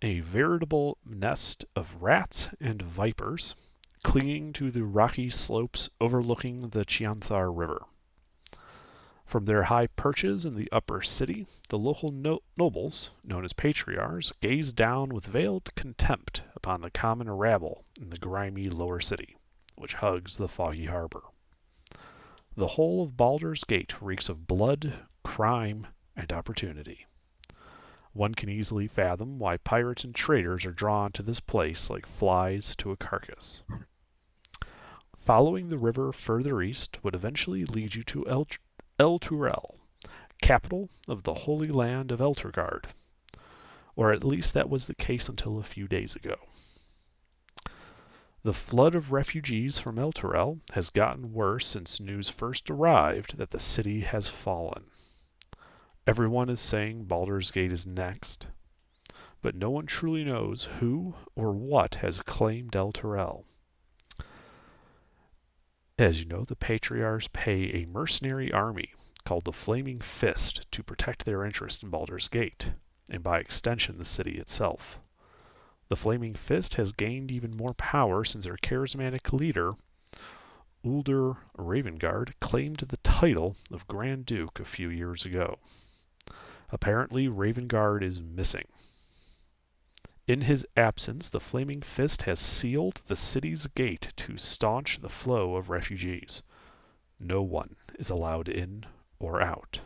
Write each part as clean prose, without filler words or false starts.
a veritable nest of rats and vipers clinging to the rocky slopes overlooking the Chianthar River. From their high perches in the upper city, the local nobles, known as patriarchs, gaze down with veiled contempt upon the common rabble in the grimy lower city, which hugs the foggy harbor. The whole of Baldur's Gate reeks of blood, crime, and opportunity. One can easily fathom why pirates and traders are drawn to this place like flies to a carcass. Following the river further east would eventually lead you to El Turel, capital of the Holy Land of Elturgard, or at least that was the case until a few days ago. The flood of refugees from El Turel has gotten worse since news first arrived that the city has fallen. Everyone is saying Baldur's Gate is next, but no one truly knows who or what has claimed El Turel. As you know, the Patriarchs pay a mercenary army called the Flaming Fist to protect their interest in Baldur's Gate, and by extension the city itself. The Flaming Fist has gained even more power since their charismatic leader, Ulder Ravengard, claimed the title of Grand Duke a few years ago. Apparently, Ravengard is missing. In his absence, the Flaming Fist has sealed the city's gate to staunch the flow of refugees. No one is allowed in or out.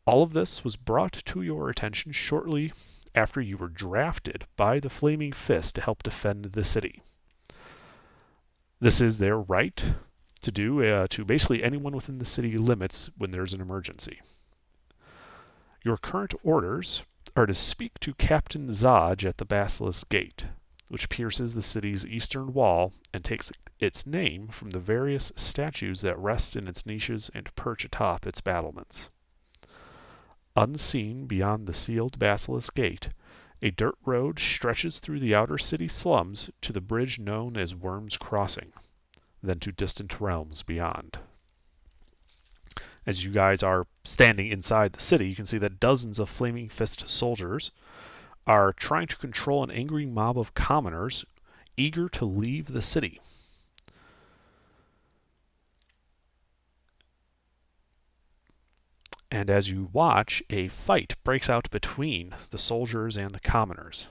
All of this was brought to your attention shortly after you were drafted by the Flaming Fist to help defend the city. This is their right to do to basically anyone within the city limits when there's an emergency. Your current orders are to speak to Captain Zaj at the Basilisk Gate, which pierces the city's eastern wall and takes its name from the various statues that rest in its niches and perch atop its battlements. Unseen beyond the sealed Basilisk Gate, a dirt road stretches through the outer city slums to the bridge known as Worm's Crossing, then to distant realms beyond. As you guys are standing inside the city, you can see that dozens of Flaming Fist soldiers are trying to control an angry mob of commoners eager to leave the city. And as you watch, a fight breaks out between the soldiers and the commoners.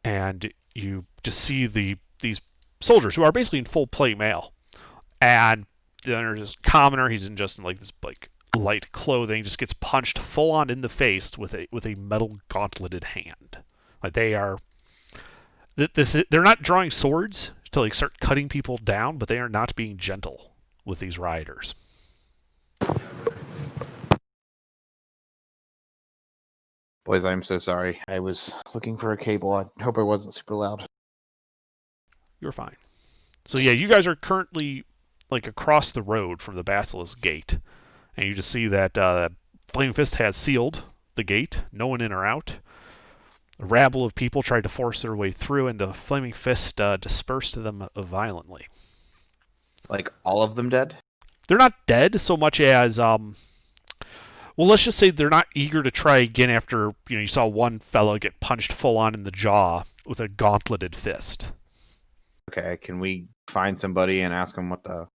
And you just see these soldiers who are basically in full plate mail. And then there's this commoner, he's just in this light clothing, just gets punched full on in the face with a metal gauntleted hand. They're not drawing swords to start cutting people down, but they are not being gentle with these rioters. Boys, I'm so sorry. I was looking for a cable. I hope I wasn't super loud. You're fine. So yeah, you guys are currently across the road from the Basilisk Gate, and you just see that Flame Fist has sealed the gate, no one in or out. A rabble of people tried to force their way through, and the Flaming Fist dispersed them violently. All of them dead? They're not dead so much as well, let's just say they're not eager to try again after you saw one fella get punched full on in the jaw with a gauntleted fist. Okay, can we find somebody and ask them what the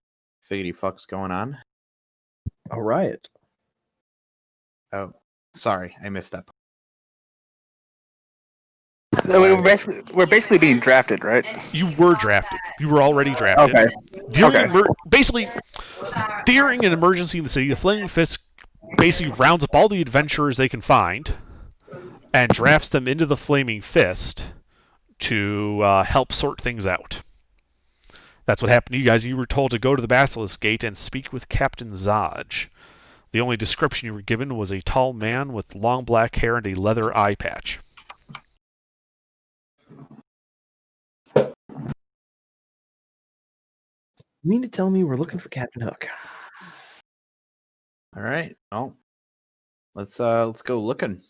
figgity fuck's going on? A riot. Oh, sorry, I missed that. We're basically being drafted, right? You were drafted. You were already drafted. Okay. Basically, during an emergency in the city, the Flaming Fist basically rounds up all the adventurers they can find and drafts them into the Flaming Fist to help sort things out. That's what happened to you guys. You were told to go to the Basilisk Gate and speak with Captain Zaj. The only description you were given was a tall man with long black hair and a leather eye patch. You mean to tell me we're looking for Captain Hook? All right. Well, let's go looking.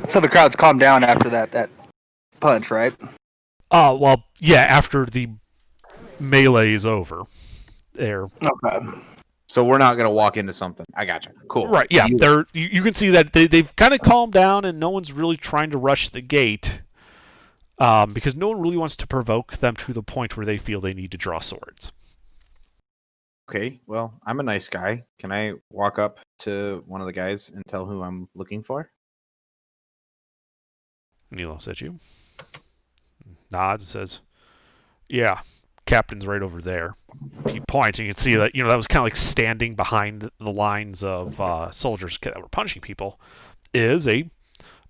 So the crowd's calmed down after that punch, right? Well, yeah, after the melee is over. There. Okay. So we're not gonna walk into something. I gotcha. Cool. Right, yeah. You can see that they've kind of calmed down, and no one's really trying to rush the gate because no one really wants to provoke them to the point where they feel they need to draw swords. Okay. Well, I'm a nice guy. Can I walk up to one of the guys and tell who I'm looking for? And he looks at you, nods, and says, "Yeah, captain's right over there." He points, and you can see that that was kind of like standing behind the lines of soldiers that were punching people. Is a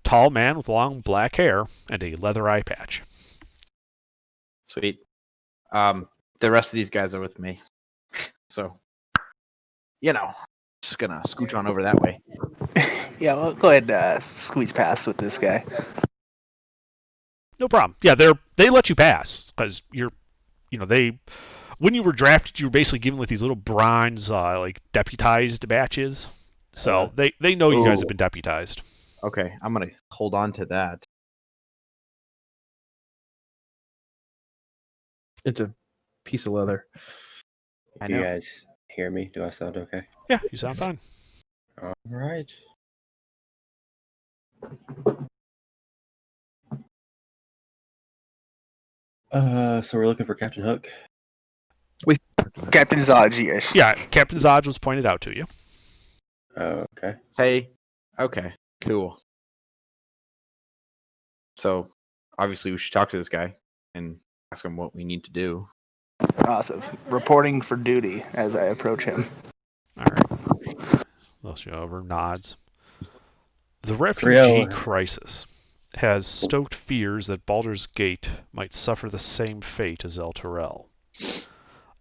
tall man with long black hair and a leather eye patch. Sweet. The rest of these guys are with me. So, just gonna scooch on over that way. Yeah, well, go ahead and squeeze past with this guy. No problem. Yeah, they let you pass because when you were drafted, you were basically given like these little bronze like deputized badges. So they know you guys have been deputized. Okay, I'm gonna hold on to that. It's a piece of leather. I Do you know. guys hear me? Do I sound okay? Yeah, you sound fine. All right. So we're looking for Captain Hook. Captain Zodge, yes. Yeah, Captain Zodge was pointed out to you. Okay. Hey. Okay. Cool. So, obviously, we should talk to this guy and ask him what we need to do. Awesome. Reporting for duty as I approach him. All right. Looks you over, nods. The refugee crisis has stoked fears that Baldur's Gate might suffer the same fate as El Turel,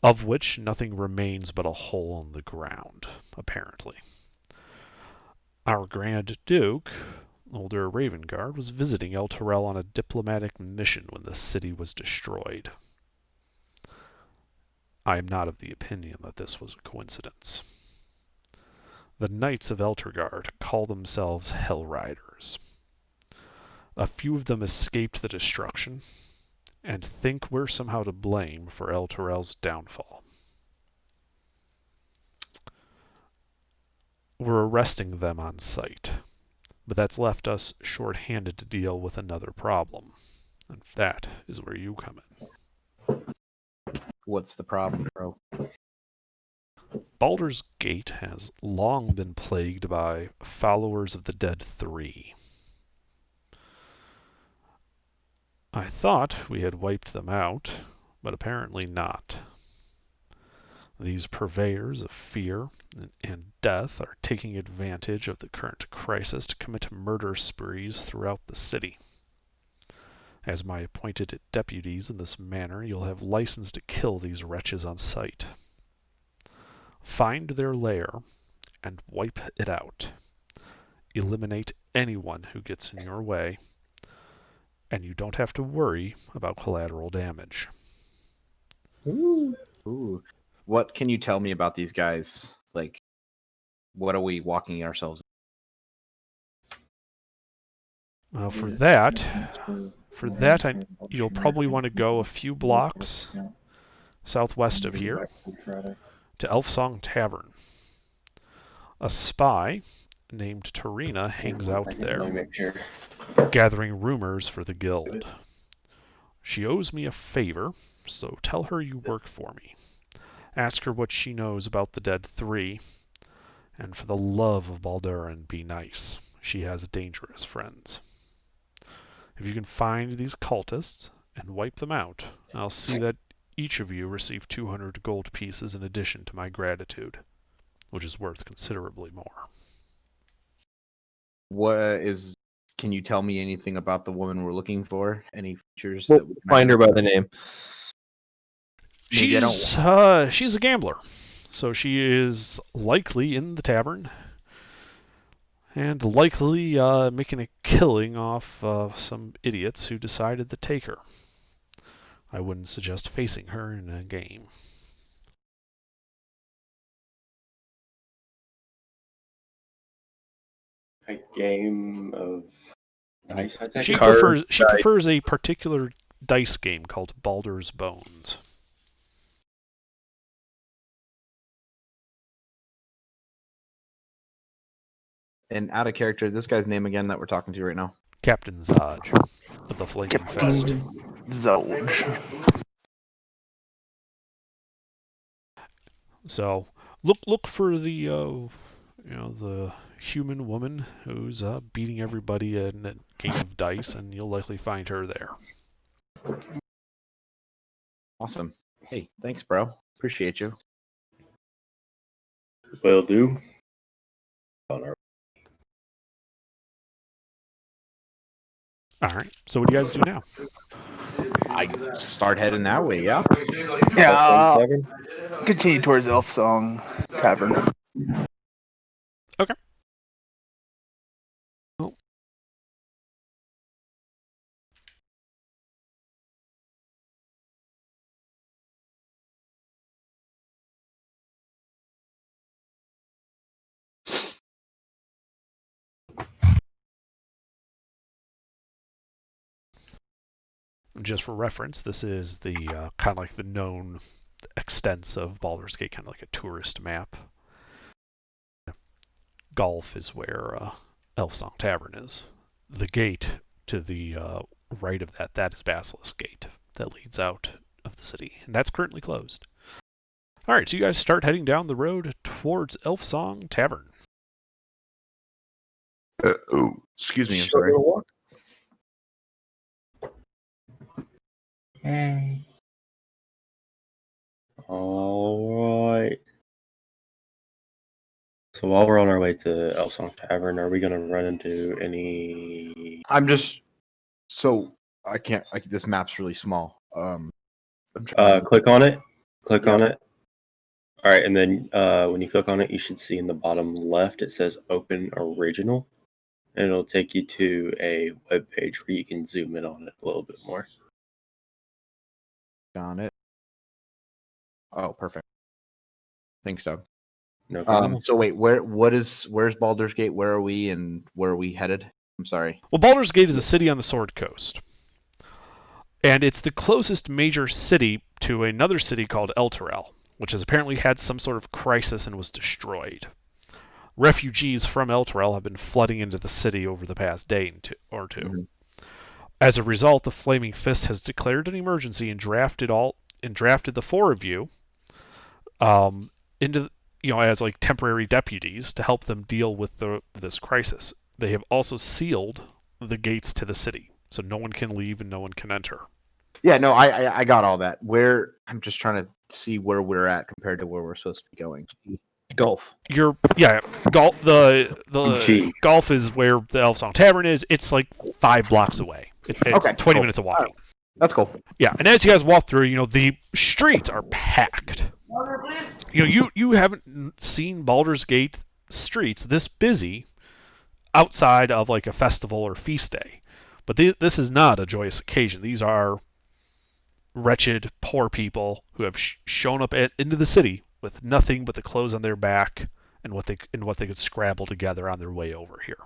of which nothing remains but a hole in the ground, apparently. Our Grand Duke, Older Ravengard, was visiting El Turel on a diplomatic mission when the city was destroyed. I am not of the opinion that this was a coincidence. The Knights of Elturgard call themselves Hell Riders. A few of them escaped the destruction and think we're somehow to blame for El Turel's downfall. We're arresting them on sight, but that's left us short-handed to deal with another problem, and that is where you come in. What's the problem, bro? Baldur's Gate has long been plagued by followers of the Dead Three. I thought we had wiped them out, but apparently not. These purveyors of fear and death are taking advantage of the current crisis to commit murder sprees throughout the city. As my appointed deputies in this manner, you'll have license to kill these wretches on sight. Find their lair and wipe it out. Eliminate anyone who gets in your way, and you don't have to worry about collateral damage. Ooh. What can you tell me about these guys? Like, what are we walking ourselves? For that, you'll probably want to go a few blocks southwest of here to Elfsong Tavern. A spy named Tarina hangs out there, gathering rumors for the guild. She owes me a favor, so tell her you work for me. Ask her what she knows about the Dead Three, and for the love of Baldurin, be nice. She has dangerous friends. If you can find these cultists and wipe them out, I'll see that each of you receive 200 gold pieces in addition to my gratitude, which is worth considerably more. Can you tell me anything about the woman we're looking for? Any features We'll that we can find her by the name. Maybe I She's a gambler, so she is likely in the tavern and likely making a killing off some idiots who decided to take her. I wouldn't suggest facing her in a game. A game of dice, I think. She prefers a particular dice game called Baldur's Bones. And out of character, this guy's name again that we're talking to right now. Captain Zodge of the Flaming Fist. Zolge. So look for the the human woman who's beating everybody in a game of dice, and you'll likely find her there. Awesome. Hey, thanks, bro. Appreciate you. Will do. On our All right. So what do you guys do now? I start heading that way, yeah? Yeah, Tavern? continue towards Elf Song Tavern. Okay. Oh. Just for reference, this is the kind of like the known extents of Baldur's Gate, kind of like a tourist map. Golf is where Elfsong Tavern is. The gate to the right of that is Basilisk Gate that leads out of the city, and that's currently closed. All right, so you guys start heading down the road towards Elfsong Tavern. Excuse me, I'm sorry. All right. So while we're on our way to Elfsong Tavern, are we going to run into any? I'm just so I can't. This map's really small. I'm trying. Click on it. Click Yep. on it. All right, and then when you click on it, you should see in the bottom left it says Open Original, and it'll take you to a web page where you can zoom in on it a little bit more. on it. Oh, perfect. Thanks, Doug. No problem. So wait, where's Baldur's Gate? Where are we, and where are we headed? I'm sorry. Well, Baldur's Gate is a city on the Sword Coast, and it's the closest major city to another city called Elturel, which has apparently had some sort of crisis and was destroyed. Refugees from Elturel have been flooding into the city over the past day or two. Mm-hmm. As a result, the Flaming Fist has declared an emergency and drafted the four of you into as like temporary deputies to help them deal with this crisis. They have also sealed the gates to the city, so no one can leave and no one can enter. Yeah, no, I got all that. I'm just trying to see where we're at compared to where we're supposed to be going. Golf. Golf. The Gee. Golf is where the Elfsong Tavern is. It's like 5 blocks away. It's Okay, 20 cool. minutes of walking. That's cool. Yeah, and as you guys walk through, the streets are packed. You haven't seen Baldur's Gate streets this busy outside of like a festival or feast day. But this is not a joyous occasion. These are wretched, poor people who have shown up into the city with nothing but the clothes on their back and what they could scrabble together on their way over here.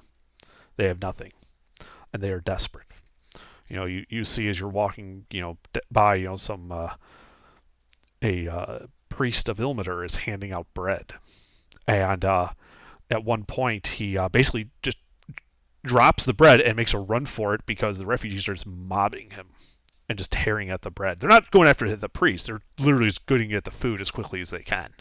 They have nothing, and they are desperate. You see as you're walking, by, some a priest of Ilmater is handing out bread, and at one point he basically just drops the bread and makes a run for it because the refugees are just mobbing him and just tearing at the bread. They're not going after the priest. They're literally just going to get the food as quickly as they can.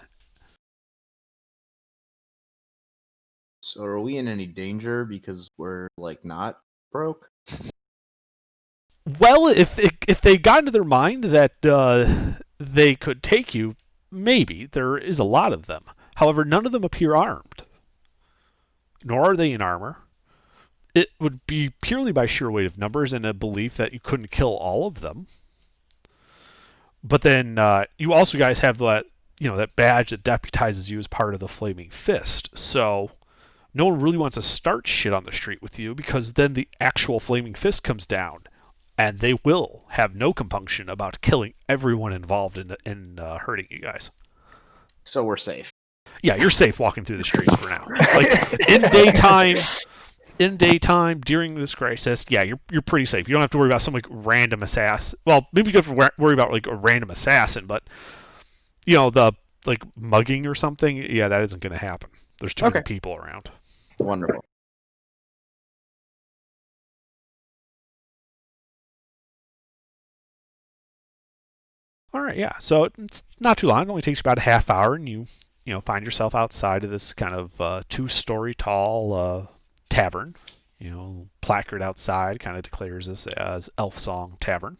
So are we in any danger because we're like not broke? Well, if they got into their mind that they could take you, maybe. There is a lot of them. However, none of them appear armed. Nor are they in armor. It would be purely by sheer weight of numbers and a belief that you couldn't kill all of them. But then you also guys have that badge that deputizes you as part of the Flaming Fist. So no one really wants to start shit on the street with you because then the actual Flaming Fist comes down, and they will have no compunction about killing everyone involved in hurting you guys. So we're safe. Yeah, you're safe walking through the streets for now. Like in daytime during this crisis, yeah, you're pretty safe. You don't have to worry about some like random assassin. Well, maybe you have to worry about like a random assassin, but the like mugging or something. Yeah, that isn't going to happen. There's too many people around. Wonderful. All right, yeah. So it's not too long. It only takes you about a half hour, and you find yourself outside of this kind of 2-story tall tavern. Placard outside kind of declares this as Elf Song Tavern.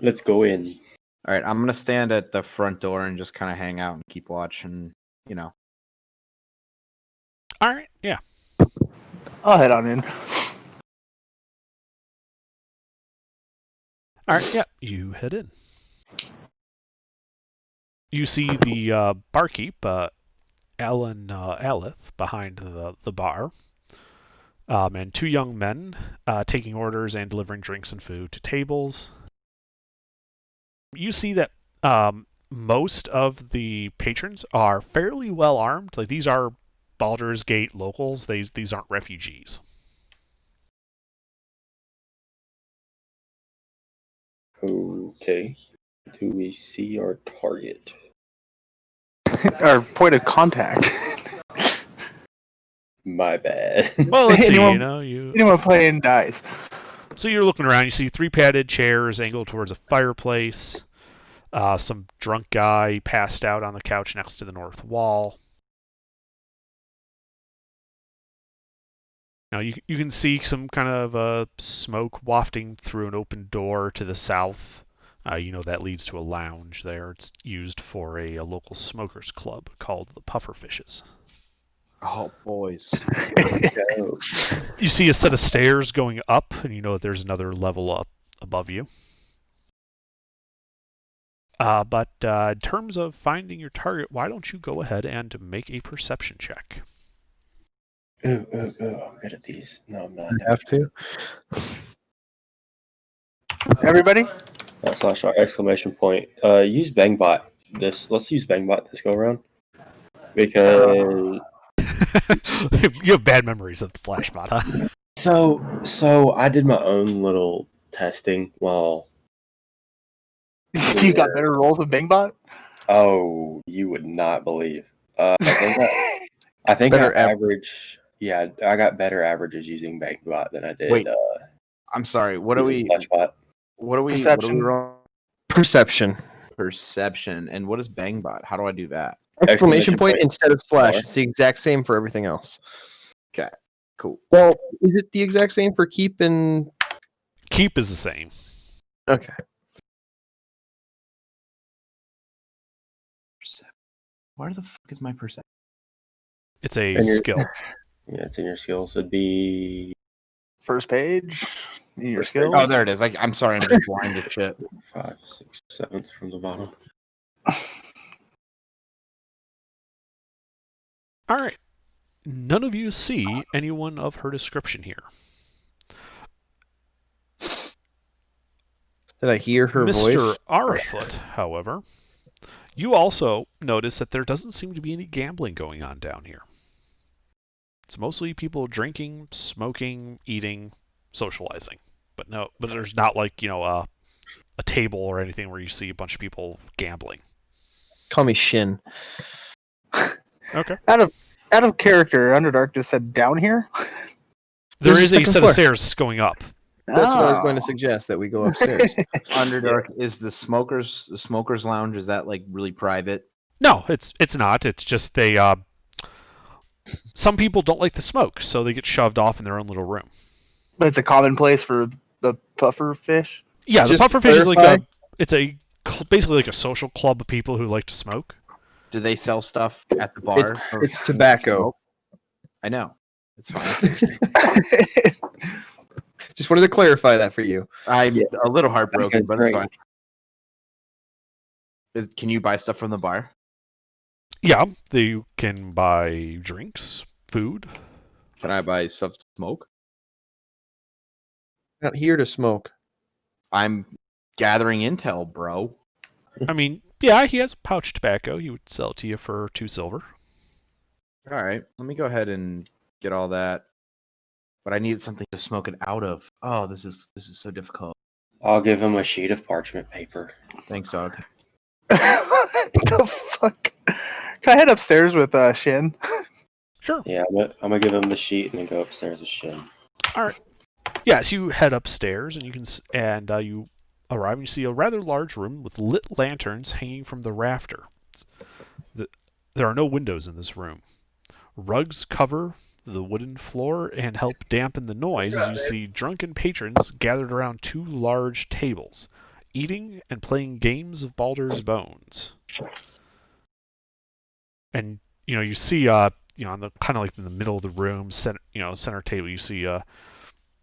Let's go in. All right, I'm gonna stand at the front door and just kind of hang out and keep watch, and All right, yeah. I'll head on in. All right, yeah. You head in. You see the barkeep, Alan Alith, behind the bar, and 2 young men taking orders and delivering drinks and food to tables. You see that most of the patrons are fairly well armed. Like, these are Baldur's Gate locals. These aren't refugees. Okay. Do we see our target? Our point of contact. My bad. Well, let's see. Anyone- Anyone playing dice? So you're looking around. You see 3 padded chairs angled towards a fireplace. Some drunk guy passed out on the couch next to the north wall. Now you can see some kind of smoke wafting through an open door to the south. That leads to a lounge there. It's used for a local smokers club called the Pufferfishes. oh boys, Go. You see a set of stairs going up, and you know that there's another level up above you. But in terms of finding your target, why don't you go ahead and make a perception check? I'm good at these. No, I'm not. You have to. Everybody? /r exclamation point. Use Bangbot. Let's use Bangbot this go around. Because You have bad memories of the Flashbot, huh? so I did my own little testing while You got better rolls with Bangbot? you would not believe. I think Better I average. Yeah, I got better averages using Bangbot than I did. Wait, I'm sorry. What are we? using Flashbot. What are we? Perception. Perception. Perception. And what is Bangbot? How do I do that? Exclamation point point. instead of slash. It's the exact same for everything else. Cool. Well, is it the exact same for keep and... Keep is the same. Okay. Where the fuck is my perception? It's a And you're- skill. Yeah, it's in your skills. It'd be First page. In your First page. skills. Oh, there it is. I'm sorry. I'm just blind as shit. 5, 6, 7th from the bottom. All right. None of you see anyone of her description here. Did I hear her Mr. voice? Arafoot, however, you also notice that there doesn't seem to be any gambling going on down here. It's mostly people drinking, smoking, eating, socializing. But there's not like, a table or anything where you see a bunch of people gambling. Call me Shin. Okay. Out of character, Underdark just said down here. There There's is a a second set floor. of stairs going up. That's what I was going to Oh. suggest, that we go upstairs. Underdark is the smokers lounge. Is that like really private? No, it's not. It's just some people don't like the smoke, so they get shoved off in their own little room. But it's a common place for the puffer fish. Yeah, the Just to pufferfish is like clarify- basically like a social club of people who like to smoke. Do they sell stuff at the bar? or It's can you tobacco. smoke? I know. It's fine. Just wanted to clarify that for you. I'm a little heartbroken, That's but it's great. fine. Can you buy stuff from the bar? Yeah, you can buy drinks, food. Can I buy stuff to smoke? Not here to smoke. I'm gathering intel, bro. I mean, yeah, he has pouch tobacco. He would sell it to you for 2 silver. All right, let me go ahead and get all that. But I need something to smoke it out of. Oh, this is so difficult. I'll give him a sheet of parchment paper. Thanks, dog. What the fuck? Can I head upstairs with Shin? Sure. Yeah, I'm gonna give him the sheet and then go upstairs with Shin. All right. Yes, you head upstairs and you arrive and you see a rather large room with lit lanterns hanging from the rafter. The, there are no windows in this room. Rugs cover the wooden floor and help dampen the noise as you see drunken patrons gathered around two large tables, eating and playing games of Baldur's Bones. And you see on the kind of like in the middle of the room, center table, you see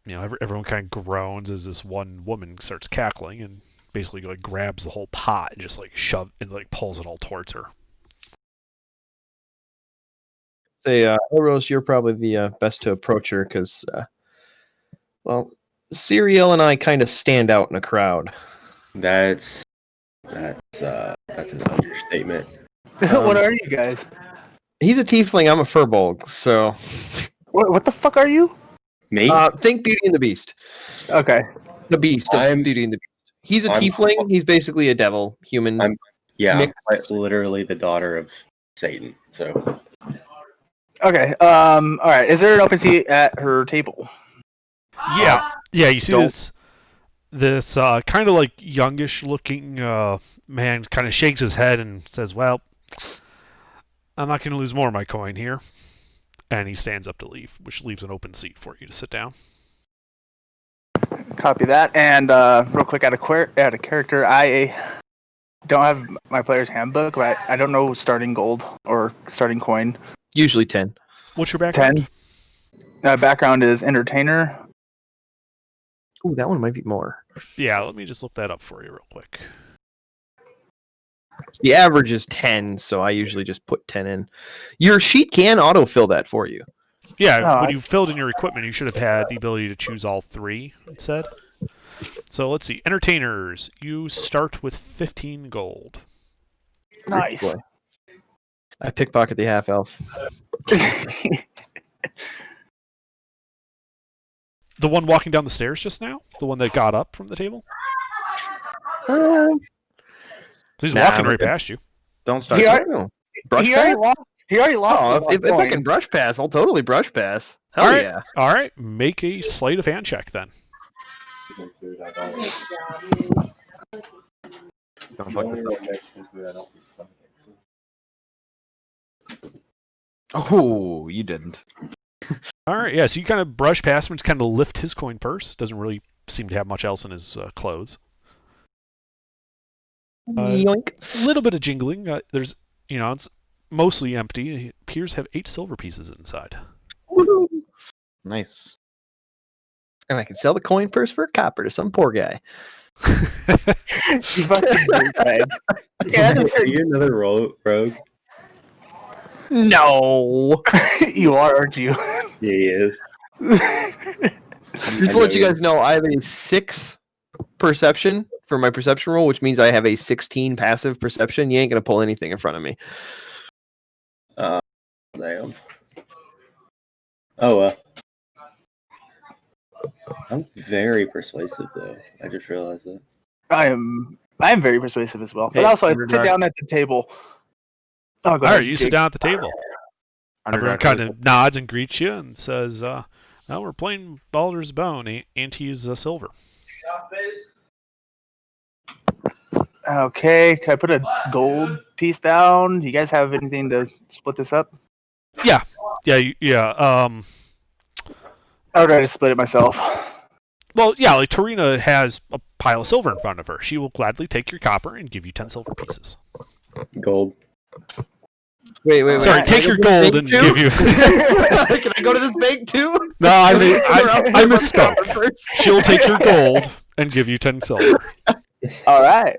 everyone kind of groans as this one woman starts cackling and basically like grabs the whole pot and just like pulls it all towards her. Say, Rose, you're probably the best to approach her because, well, Serial and I kind of stand out in a crowd. That's an understatement. What are you guys? He's a tiefling. I'm a furbolg. So, What the fuck are you? Me? think Beauty and the Beast. Okay. The Beast of I'm- Beauty and the Beast. He's a I'm- tiefling. He's basically a devil, human. I'm mixed. quite literally the daughter of Satan. So Okay. All right. Is there an open seat at her table? Yeah, you see Don't- this kind of like youngish looking man kind of shakes his head and says, "Well, I'm not going to lose more of my coin here." And he stands up to leave, which leaves an open seat for you to sit down. Copy that. And real quick, out of character, I don't have my player's handbook, but I don't know starting gold or starting coin. Usually 10. What's your background? 10. Background is entertainer. Ooh, that one might be more. Yeah, let me just look that up for you real quick. The average is 10, so I usually just put 10 in. Your sheet can autofill that for you. Yeah, No, when you filled in your equipment, you should have had the ability to choose all three, it said. So let's see. Entertainers, you start with 15 gold. Nice. Boy. I pickpocket the half elf. The one walking down the stairs just now? The one that got up from the table? He's Nah, walking I'm right good. past you. Don't start. He that. already- know. Brush he pass? already lost. He already lost. Oh, his if I coin. can brush pass, I'll totally brush pass. Hell All right. yeah. All right, make a sleight of hand check then. Don't fuck this up. Oh, you didn't. All right, yeah, so you kind of brush past him and kind of lift his coin purse. Doesn't really seem to have much else in his clothes. Yoink. A little bit of jingling. There's, it's mostly empty. It appears to have 8 silver pieces inside. Woohoo. Nice. And I can sell the coin purse for a copper to some poor guy. You fucking dirtbag. Yeah, Are you another rogue? No. you are, aren't you? Yeah, he is. Just to let you guys know, I have a 6 perception for my perception roll, which means I have a 16 passive perception. You ain't gonna pull anything in front of me. Damn. Oh, I'm very persuasive though. I just realized that. I am very persuasive as well. But Hey, also, I sit Underdark. down at the table. Oh, go All ahead, right, you sit Jake. down at the table. Everyone Underdark, kind of nods and greets you and says, "Well, we're playing Baldur's Bone. Ante is silver." Okay, can I put a gold piece down? You guys have anything to split this up? Yeah. I would try to split it myself. Well, yeah, like Tarina has a pile of silver in front of her. She will gladly take your copper and give you 10 silver pieces. Gold. Wait. Sorry, Can take I your go to gold this and bank give you. too? Can I go to this bank too? No, I misspoke. She'll take your gold and give you 10 silver. All right.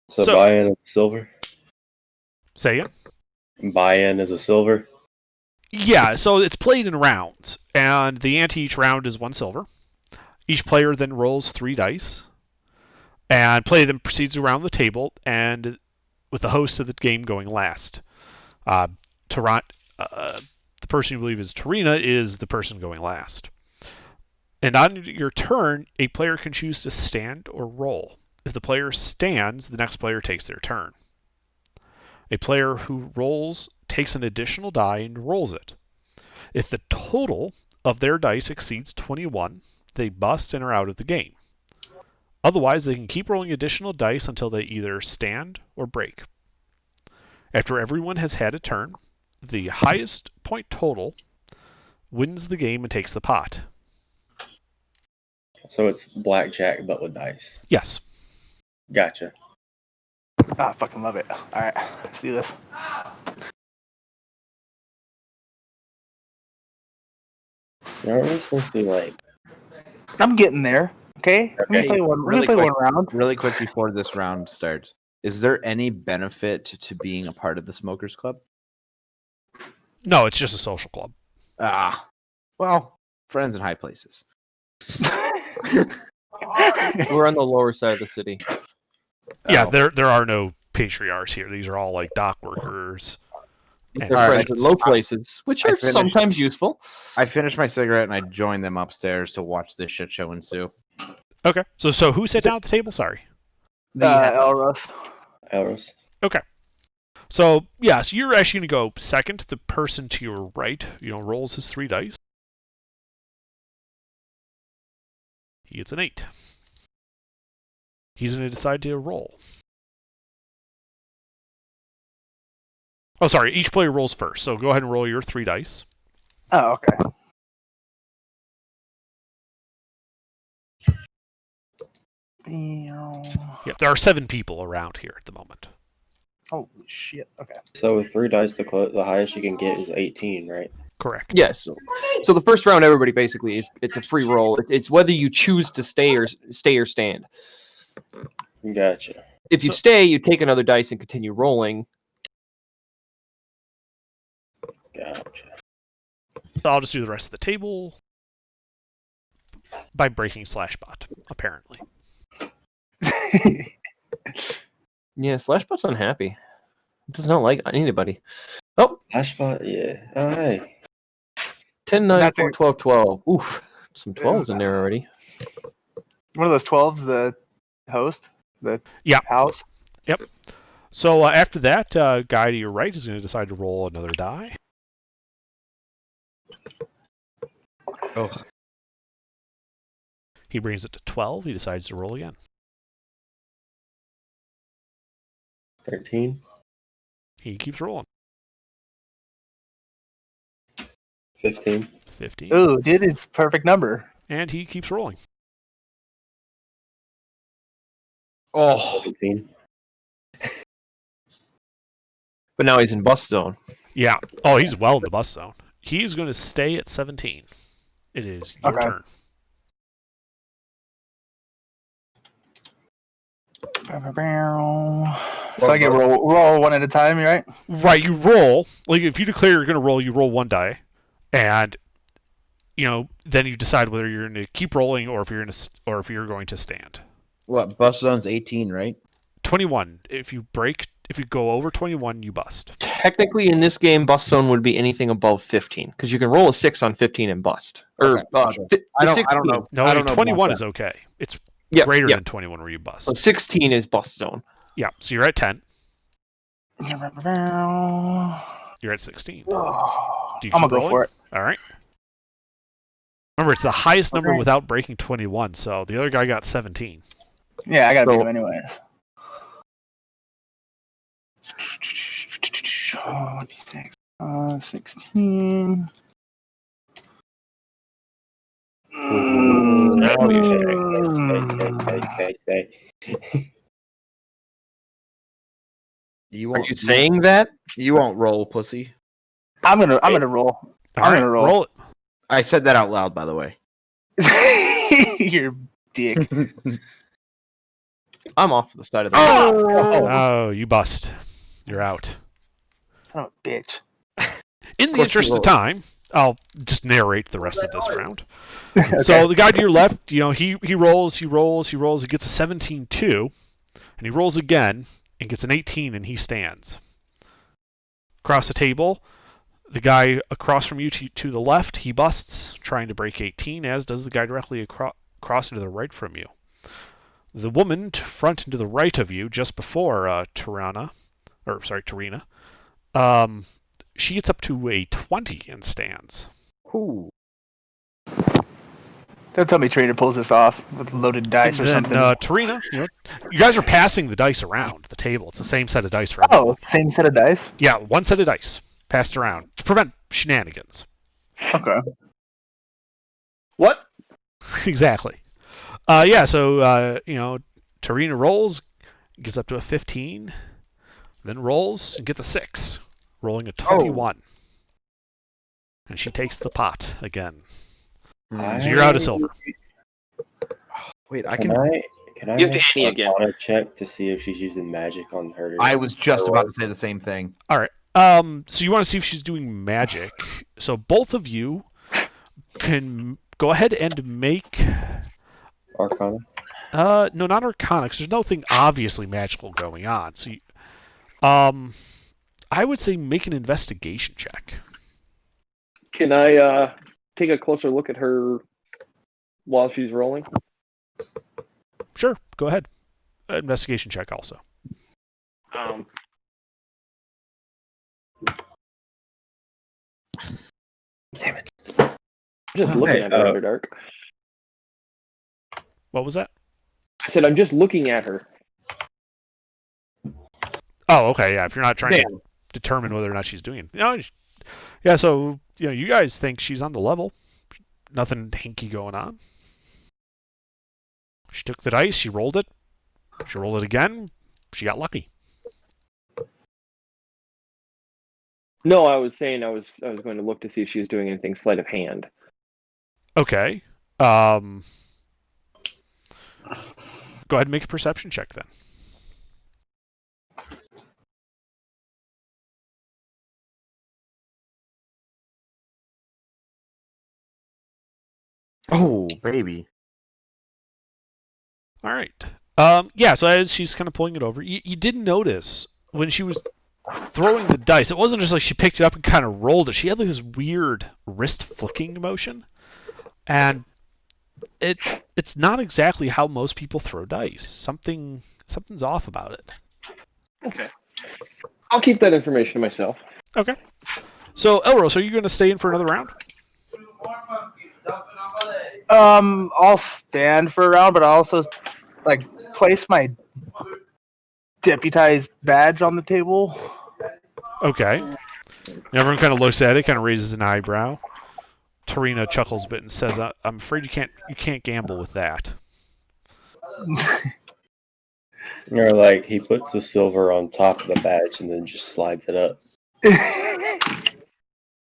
So buy-in is silver. Say it. Buy-in is a silver. Yeah, so it's played in rounds, and the ante each round is 1 silver. Each player then rolls 3 dice, and play then proceeds around the table, and with the host of the game going last. The person you believe is Tarina is the person going last. And on your turn, a player can choose to stand or roll. If the player stands, the next player takes their turn. A player who rolls takes an additional die and rolls it. If the total of their dice exceeds 21, they bust and are out of the game. Otherwise, they can keep rolling additional dice until they either stand or break. After everyone has had a turn, the highest point total wins the game and takes the pot. So it's blackjack, but with dice. Yes. Gotcha. I fucking love it. All right, let's do this. Aren't we supposed to like? I'm getting there. Okay. Let me Okay. play one. Let me Really play quick. one round. Really quick before this round starts, is there any benefit to being a part of the Smokers Club? No, it's just a social club. Well, friends in high places. We're on the lower side of the city. Yeah, Oh. there are no patriarchs here. These are all like dock workers. They're And All right, friends in low places, which I are finished. sometimes useful. I finished my cigarette and I joined them upstairs to watch this shit show ensue. Okay. So who sat down at the table? Sorry. Elros. Elros. So you're actually going to go second. The person to your right, rolls his 3 dice. He gets an 8. He's going to decide to roll. Oh, sorry. Each player rolls first. So go ahead and roll your 3 dice. Oh, okay. Yep, there are 7 people around here at the moment. Holy shit. Okay. So with 3 dice, the highest you can get is 18, right? Correct. Yes. So the first round, everybody basically it's a free roll. It's whether you choose to stay or stand. Gotcha. If you So- stay, you take another dice and continue rolling. Gotcha. So I'll just do the rest of the table by breaking /bot, apparently. Yeah, Slashbot's unhappy. It does not like anybody. Oh, Hashbot, yeah. Oh, hey. 10, 9, That's 4, it. 12, 12. Oof, some 12s in there already. One of those 12s, the host, the Yeah. house. So after that, guy to your right is going to decide to roll another die. Oh, He brings it to 12. He decides to roll again. 13. He keeps rolling. 15. 15. Ooh, dude, it's a perfect number. And he keeps rolling. oh, 17. But now he's in bust zone. Yeah. Oh, he's well in the bus zone. He is going to stay at 17. It is your Okay. turn. So I get roll one at a time, right? Right, you roll. Like if you declare you're going to roll, you roll 1 die, and then you decide whether you're going to keep rolling or if you're going to stand. what? Bust zone's 18, right? 21. If you go over 21, you bust. Technically, in this game, bust zone would be anything above 15, because you can roll a 6 on 15 and bust. Or Okay, gotcha. I don't know. No, I don't know 21 about is okay. It's Yeah, greater yeah. than 21 where you bust. So 16 is bust zone. Yeah, so you're at 10. I'm You're at 16. gonna Do you go keep rolling? for it. All right. Remember, it's the highest number Okay. without breaking 21, so the other guy got 17. Yeah, I gotta beat So- him anyways. 26, 16. Now you Say. You Are won't. you saying that? You won't roll, pussy. I'm gonna roll. All I'm right, gonna roll. it. I said that out loud, by the way. You're dick. I'm off to the side of the Oh, you bust. You're out. Son of a bitch. In the course interest you of time, I'll just narrate the rest of this round. So the guy to your left, he rolls, he gets a 17 too, and he rolls again and gets an 18 and he stands. Across the table, the guy across from you to the left, he busts, trying to break 18, as does the guy directly across to the right from you. The woman front and to the right of you, just before Tarina, she gets up to a 20 and stands. Ooh. Don't tell me Trader pulls this off with loaded dice or then, something. Tarina, you guys are passing the dice around the table. It's the same set of dice for Oh, everyone. same set of dice? Yeah, one set of dice passed around to prevent shenanigans. Okay. What? Exactly. So Tarina rolls, gets up to a 15, then rolls and gets a 6, rolling a 21. And she takes the pot again. So you're out of silver. Wait, Can I You have make Annie an again. Arcana check to see if she's using magic on her? I was just about to say the same thing. All right. So you want to see if she's doing magic. So both of you can go ahead and make... Arcana? No, not Arcana, because there's nothing obviously magical going on. So I would say make an investigation check. Can I take a closer look at her while she's rolling? Sure, go ahead. Investigation check also. Damn it. Just looking at her, Underdark. What was that? I said I'm just looking at her. Oh, okay, yeah. If you're not trying to determine whether or not she's doing it. Yeah, so you guys think she's on the level. Nothing hinky going on. She took the dice, she rolled it. She rolled it again. She got lucky. No, I was saying I was going to look to see if she was doing anything sleight of hand. Okay. Go ahead and make a perception check then. Oh, baby. All right. So as she's kind of pulling it over, you did notice when she was throwing the dice, it wasn't just like she picked it up and kind of rolled it. She had like this weird wrist flicking motion. And it's not exactly how most people throw dice. Something's off about it. Okay. I'll keep that information to myself. Okay. So, Elros, are you going to stay in for another round? I'll stand for a round, but I'll also place my deputized badge on the table. Okay. Everyone kind of looks at it, kind of raises an eyebrow. Tarina chuckles a bit and says, "I'm afraid you can't gamble with that." Or like he puts the silver on top of the badge and then just slides it up.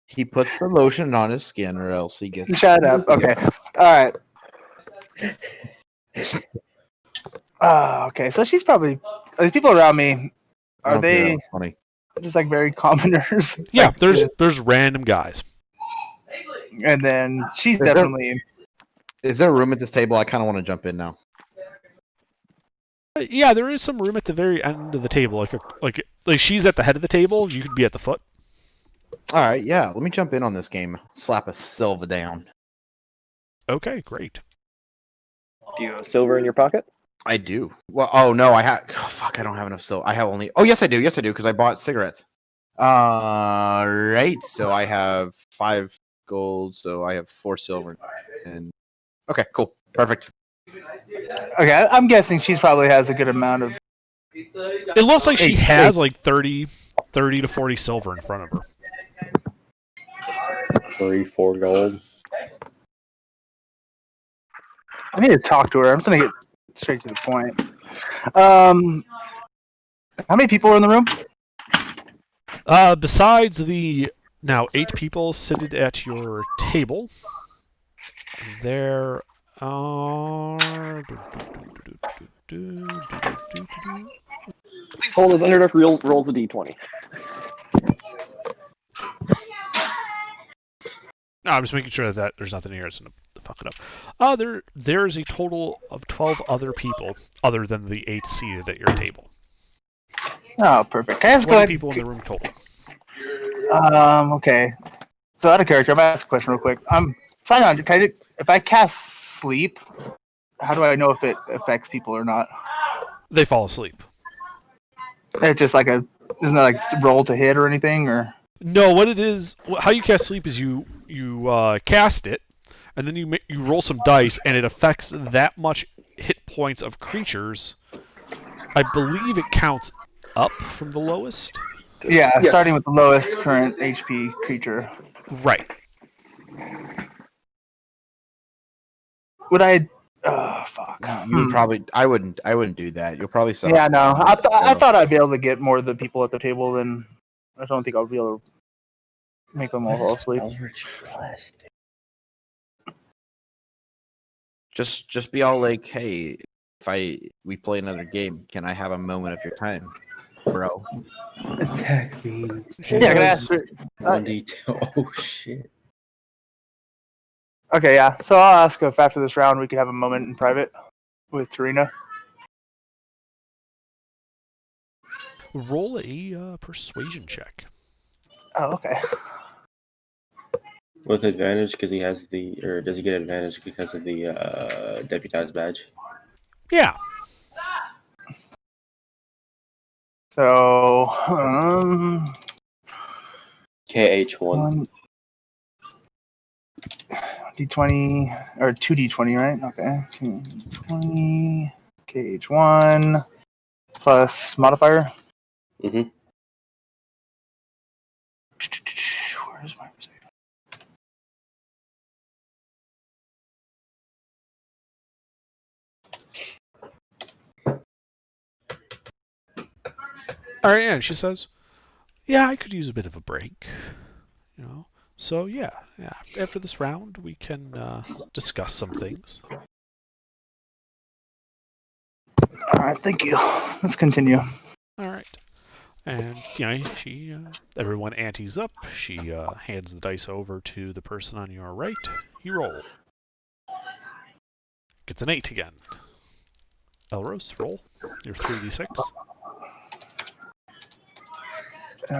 He puts the lotion on his skin, or else he gets. Shut up. Okay. All right. Okay. So she's probably. The people around me, are they funny? just like very commoners? Yeah, there's random guys. And then she's definitely. Is there a room at this table? I kind of want to jump in now. Yeah, there is some room at the very end of the table. Like she's at the head of the table. You could be at the foot. All right, yeah. Let me jump in on this game. Slap a Silva down. Okay, great. Do you have silver in your pocket? I do. Well, oh no, I have. Oh, fuck, I don't have enough silver. I have only. Oh yes, I do. Yes, I do, because I bought cigarettes. Right. So I have 5 gold. So I have 4 silver. And okay, cool, perfect. Okay, I'm guessing she's probably has a good amount of. It looks like she has like 30 to 40 silver in front of her. 4 gold. I need to talk to her. I'm just gonna get straight to the point. How many people are in the room? Besides the now 8 people seated at your table, there are. Please hold as Underdark rolls a d20. No, I'm just making sure that there's nothing here that's going to fuck it up. There's a total of 12 other people other than the 8 seated at your table. Oh, perfect. Can I just go 20 ahead? people in the room total. Okay. So out of character, I'm gonna ask a question real quick. Sign on. If I cast sleep, how do I know if it affects people or not? They fall asleep. It's just isn't that like roll to hit or anything, or? No, what it is, how you cast sleep is you you cast it, and then you roll some dice, and it affects that much hit points of creatures. I believe it counts up from the lowest. Yeah, Yes. starting with the lowest current HP creature. Right. Would I? Oh fuck. You would probably. I wouldn't do that. You'll probably set. Yeah, off no. some I damage, thought I'd be able to get more of the people at the table than. I don't think I'll be able to make them all fall asleep. Eldritch Blast. Just be all like, hey, if we play another game, can I have a moment of your time, bro? Attack me. She Yeah, can I says, ask? 1d2. Oh, shit. Okay, yeah. So I'll ask if after this round we could have a moment in private with Tarina. roll a persuasion check. Oh, okay. With advantage because he has the, or does he get advantage because of the deputized badge? Yeah. So, KH1. D20 or 2D20, right? Okay, 2D20, KH1 plus modifier. Mm-hmm. Where's my? All right, and she says, yeah, I could use a bit of a break. You know, so yeah. After this round, we can discuss some things. All right, thank you. Let's continue. All right. And she everyone antes up. She hands the dice over to the person on your right. You roll. Gets an 8 again. Elros, roll your 3d6. All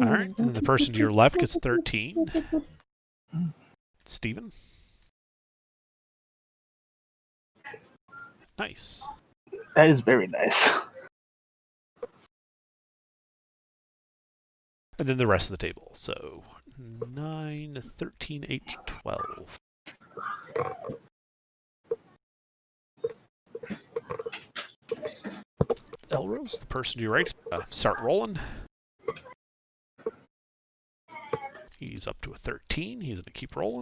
right, and the person to your left gets 13. Steven? Nice. That is very nice. And then the rest of the table. So 9, 13, 8, 12. Elrose, the person to your right, start rolling. He's up to a 13. He's going to keep rolling.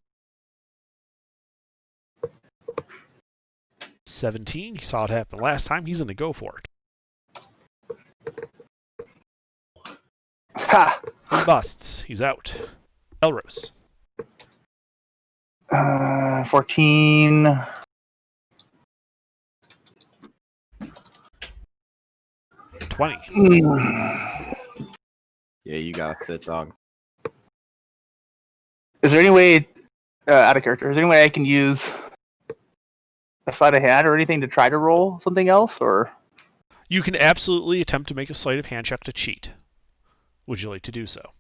17. He saw it happen last time. He's going to go for it. Ha! He busts. He's out. Elrose. 14. 20. Yeah, you gotta sit, dog. Is there any way, out of character, is there any way I can use a sleight of hand or anything to try to roll something else? Or You can absolutely attempt to make a sleight of hand check to cheat. Would you like to do so?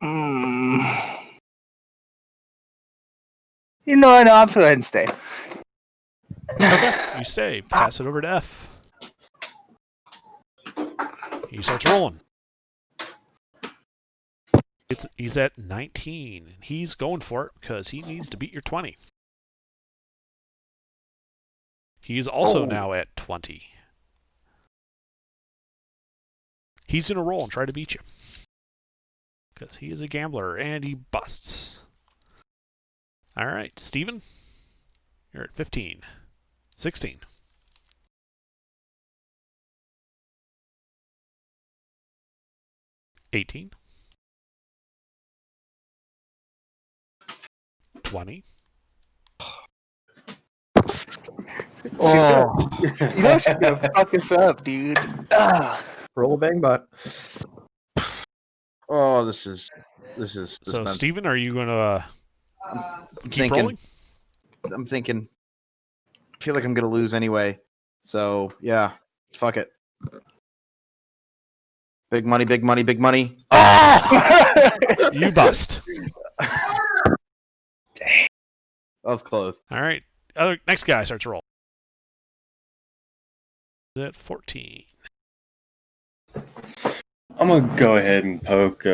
You know, I'm just going to go ahead and stay. Okay, you stay. Pass it over to F. He starts rolling. He's at 19. And he's going for it because he needs to beat your 20. He's also now at 20. He's going to roll and try to beat you. Because he is a gambler and he busts. All right, Steven, you're at 15. 16. 18. 20. Oh, you know she's going to fuck us up, dude. Roll a bang bot. Oh, this is. So, Steven, are you going to keep thinking. rolling? I'm thinking. I feel like I'm gonna lose anyway. So yeah, fuck it. Big money, big money, big money. Oh! You bust. Dang. That was close. All right. Next guy starts to roll. at 14. I'm gonna go ahead and poke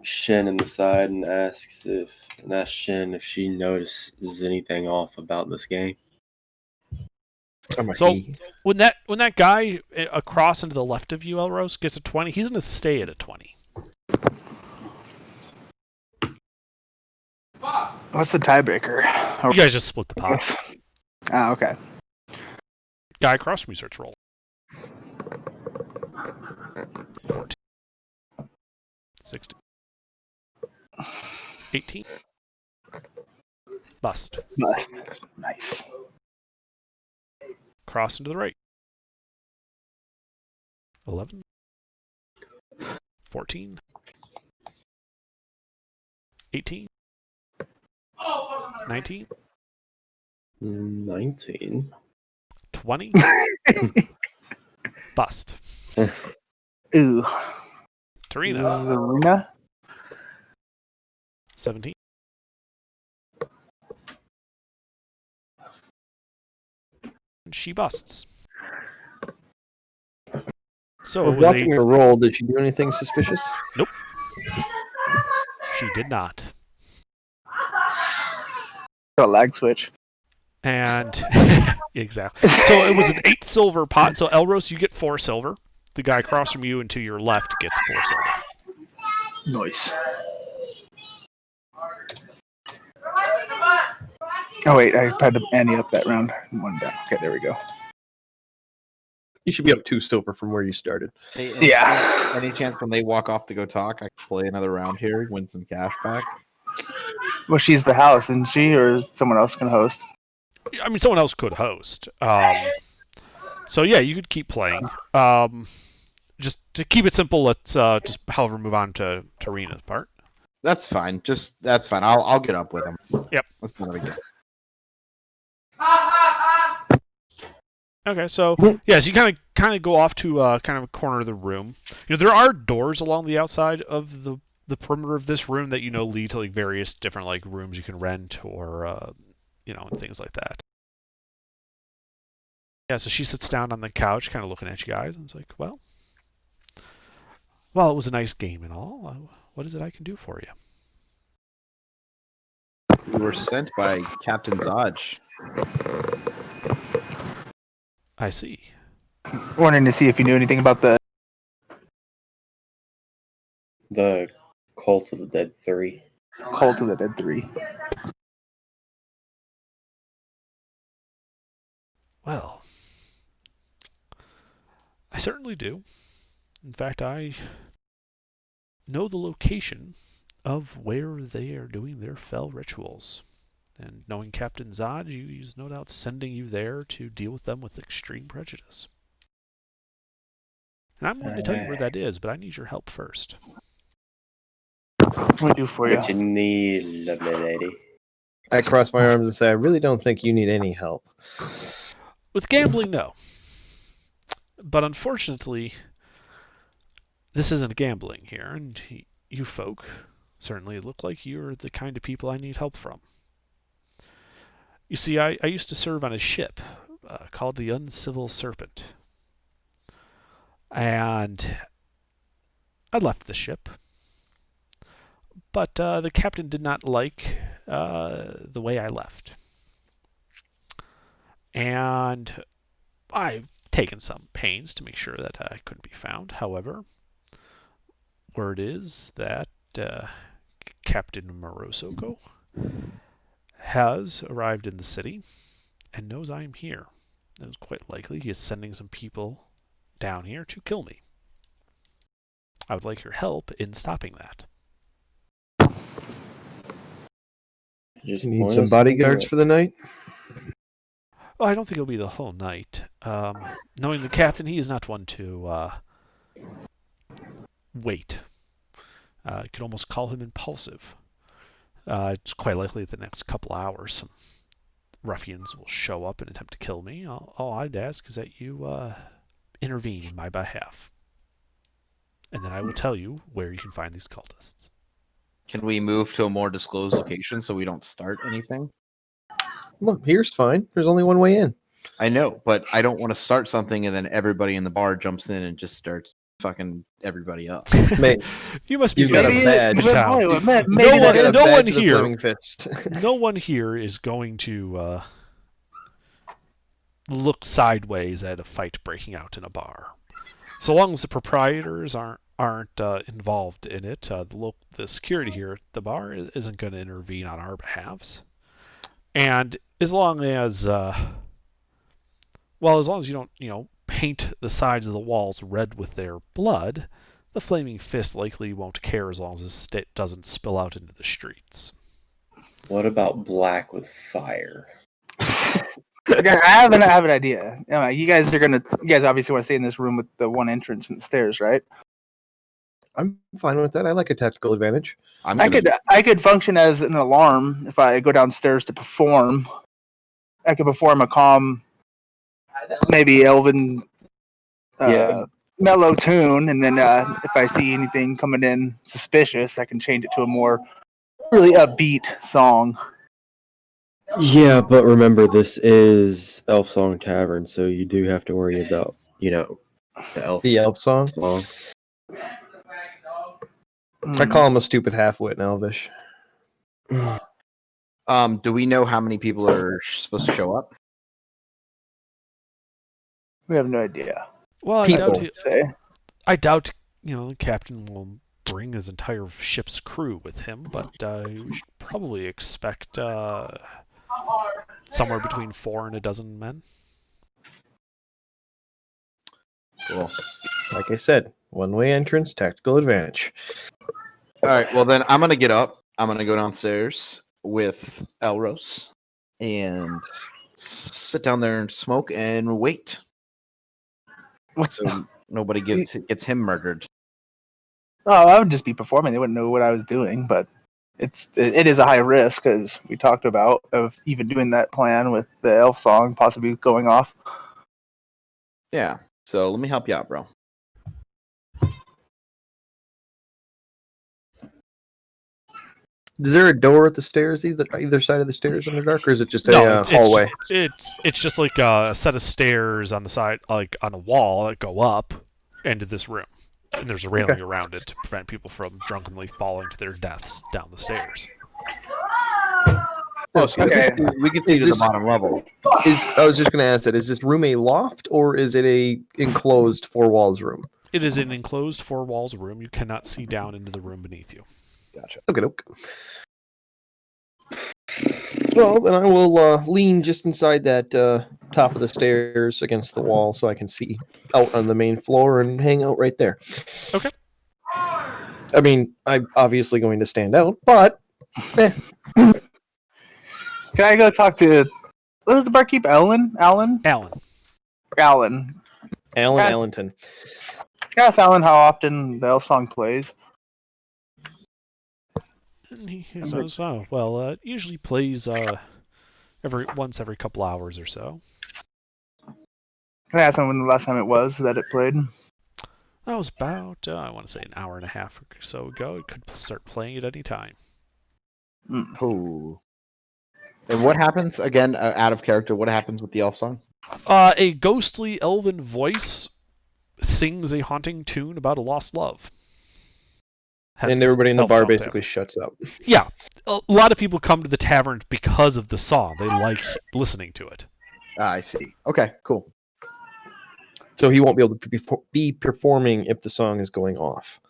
Shin in the side and ask Shin if she notices anything off about this game. I'm a So he. when that guy across and to the left of you, Elros, gets a 20, he's going to stay at a 20. What's the tiebreaker? You guys just split the pot. Ah, okay. Guy across from you starts rolling. 14. 16. 18. Bust. Nice. Cross into the right. 11. 14. 18. 19. 19. 20. Bust. Ooh. Tarina. Zarina? 17. And she busts. So it was watching her roll, did she do anything suspicious? Nope. She did not. Got a lag switch. And exactly. So it was an 8 silver pot. So Elros, you get 4 silver. The guy across from you and to your left gets 4 silver. Nice. Oh wait, I had to ante up that round. One down. Okay, there we go. You should be up 2 silver from where you started. Hey, Yeah. Any chance when they walk off to go talk, I can play another round here, win some cash back? Well, she's the house, isn't she, or is someone else can host? I mean, someone else could host. So yeah, you could keep playing. Just to keep it simple, let's just, however, move on to Tarina's part. That's fine. That's fine. I'll get up with him. Yep. That's not a big deal. Okay, so yeah, so you kind of go off to kind of a corner of the room. You know, there are doors along the outside of the perimeter of this room that lead to like various different like rooms you can rent or and things like that. Yeah, so she sits down on the couch, kind of looking at you guys, and it's like, well, it was a nice game and all. What is it I can do for you? We were sent by Captain Zodge. I see. Wanting to see if you knew anything about the Cult of the Dead 3. Cult of the Dead 3. Well, I certainly do. In fact, I know the location of where they are doing their fell rituals. And knowing Captain Zod, he's no doubt sending you there to deal with them with extreme prejudice. And I'm willing to tell you where that is, but I need your help first. What can we do for you? What you need, lovely lady? I cross my arms and say, I really don't think you need any help. With gambling, no. But unfortunately, this isn't gambling here, and you folk certainly look like you're the kind of people I need help from. You see, I used to serve on a ship called the Uncivil Serpent. And I left the ship. But the captain did not like the way I left. And I've taken some pains to make sure that I couldn't be found. However, word is that Captain Morosoko has arrived in the city and knows I am here. And it's quite likely he is sending some people down here to kill me. I would like your help in stopping that. You need some bodyguards for the night? Well, I don't think it'll be the whole night. Knowing the captain, he is not one to wait. You could almost call him impulsive. It's quite likely that the next couple hours some ruffians will show up and attempt to kill me. All I'd ask is that you intervene in my behalf. And then I will tell you where you can find these cultists. Can we move to a more disclosed location so we don't start anything? Look, here's fine. There's only one way in. I know, but I don't want to start something and then everybody in the bar jumps in and just starts fucking everybody up. Mate, You must be You've got a new badge. in town. Maybe No you one- got a no badge one of the here- Flaming Fist. No one here is going to look sideways at a fight breaking out in a bar. So long as the proprietors aren't involved in it, the security here at the bar isn't going to intervene on our behalves. And as long as as long as you don't, paint the sides of the walls red with their blood, the Flaming Fist likely won't care as long as it doesn't spill out into the streets. What about black with fire? Okay, I have an idea. You guys obviously want to stay in this room with the one entrance from the stairs, right? I'm fine with that. I like a tactical advantage. I could function as an alarm if I go downstairs to perform. I could perform a calm, maybe elven, Yeah. mellow tune, and then if I see anything coming in suspicious, I can change it to a more really upbeat song. Yeah, but remember, this is Elf Song Tavern, so you do have to worry about, the elf. The elf song. song. I call him a stupid half-wit in Elvish. Do we know how many people are supposed to show up? We have no idea. Well, People. I doubt the captain will bring his entire ship's crew with him, but we should probably expect somewhere between 4 and a dozen men. Cool. Like I said, one-way entrance, tactical advantage. All right. Well, then I'm gonna get up. I'm gonna go downstairs with Elros and sit down there and smoke and wait. So nobody gets him murdered. Oh, I would just be performing. They wouldn't know what I was doing, but it is a high risk because we talked about of even doing that plan with the elf song possibly going off. Yeah. So let me help you out, bro. Is there a door at the stairs, either side of the stairs in the dark, or is it just a No, hallway? It's just like a set of stairs on the side, like on a wall that go up into this room, and there's a railing around it to prevent people from drunkenly falling to their deaths down the stairs. Oh, so we can see to the bottom level. I was just going to ask that. Is this room a loft, or is it a enclosed four walls room? It is an enclosed 4 walls room. You cannot see down into the room beneath you. Gotcha. Okay. Well, then I will lean just inside that top of the stairs against the wall so I can see out on the main floor and hang out right there. Okay. I mean, I'm obviously going to stand out, but... Can I go talk to... What was the barkeep? Alan? Alan. Alan Yeah. Allenton. Can I ask Alan how often the elf song plays? He says, it usually plays once every couple hours or so. Can I ask him when the last time it was that it played? That was about, I want to say, an hour and a half or so ago. It could start playing at any time. Oh. And what happens, again, out of character, what happens with the elf song? A ghostly elven voice sings a haunting tune about a lost love. Hence, And everybody in the Elf bar Song basically Tavern. shuts up. Yeah. A lot of people come to the tavern because of the song. They like listening to it. I see. Okay, cool. So he won't be able to be performing if the song is going off.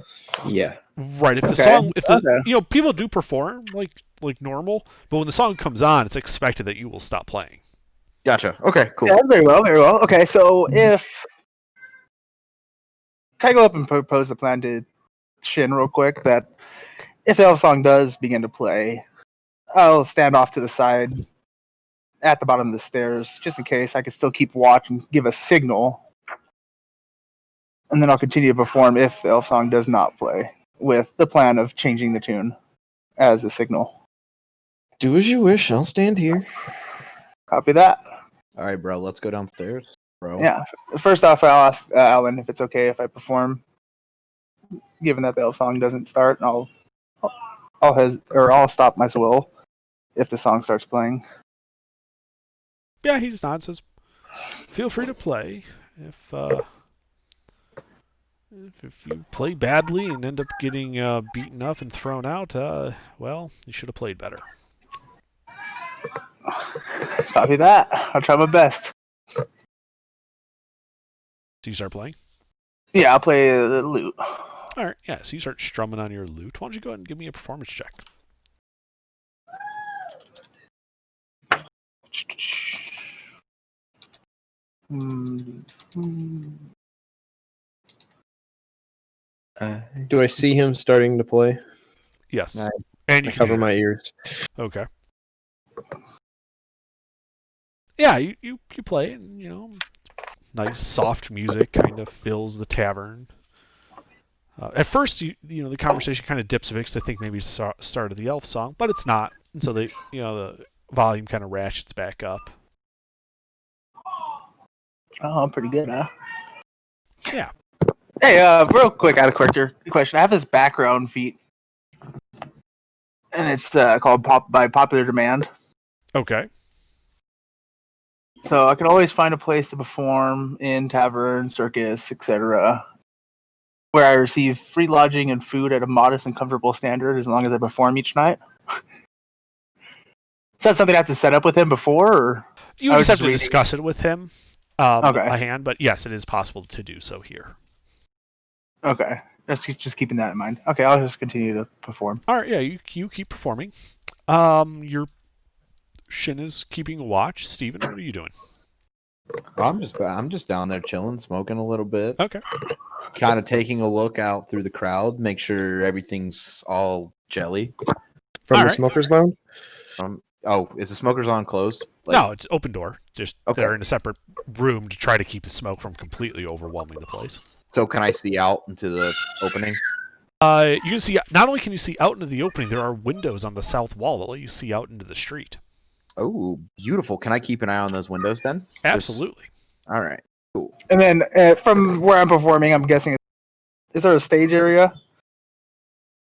Yeah. Right. If the Okay. song, Okay. People do perform like normal, but when the song comes on, it's expected that you will stop playing. Gotcha. Okay, cool. Yeah, very well, very well. Okay, so if... Can I go up and propose the plan to Shin real quick that if the elf song does begin to play, I'll stand off to the side at the bottom of the stairs just in case I can still keep watch and give a signal. And then I'll continue to perform if the elf song does not play with the plan of changing the tune as a signal. Do as you wish. I'll stand here. Copy that. All right, bro, let's go downstairs, bro. Yeah. First off, I'll ask Alan if it's okay if I perform, given that the elf song doesn't start. And I'll stop myself if the song starts playing. Yeah, he just nods. Says, feel free to play. If you play badly and end up getting beaten up and thrown out, well, you should have played better. Copy that. I'll try my best. So you start playing? Yeah, I'll play the lute. All right, yeah, so you start strumming on your lute. Why don't you go ahead and give me a performance check? Do I see him starting to play? Yes. Nice. And I you can cover hear my it. ears. Okay. Yeah, you play, and, you know, nice soft music kind of fills the tavern. At first, you know, the conversation kind of dips a bit because I think maybe it's the start of the elf song, but it's not. And so the volume kind of ratchets back up. Oh, I'm pretty good, huh? Yeah. Hey, real quick, I had a question. I have this background feat, and it's called by popular demand. Okay. So I can always find a place to perform in tavern, circus, etc., where I receive free lodging and food at a modest and comfortable standard as long as I perform each night. Is that something I have to set up with him before, or You I would was just have just to reading? discuss it with him Okay. a hand, but yes, it is possible to do so here. Okay, just keeping that in mind. Okay, I'll just continue to perform. All right, yeah, you keep performing. Your Shin is keeping watch. Steven, what are you doing? I'm just down there chilling, smoking a little bit, Okay. kind of taking a look out through the crowd, make sure everything's all jelly. From All the right. smoker's lounge? Oh, is the smokers on closed? No, it's open door. Just Okay. they're in a separate room to try to keep the smoke from completely overwhelming the place. So can I see out into the opening? You can see, not only can you see out into the opening, there are windows on the south wall that let you see out into the street. Oh, beautiful. Can I keep an eye on those windows then? Absolutely. All right. Cool. And then from where I'm performing, I'm guessing, is there a stage area?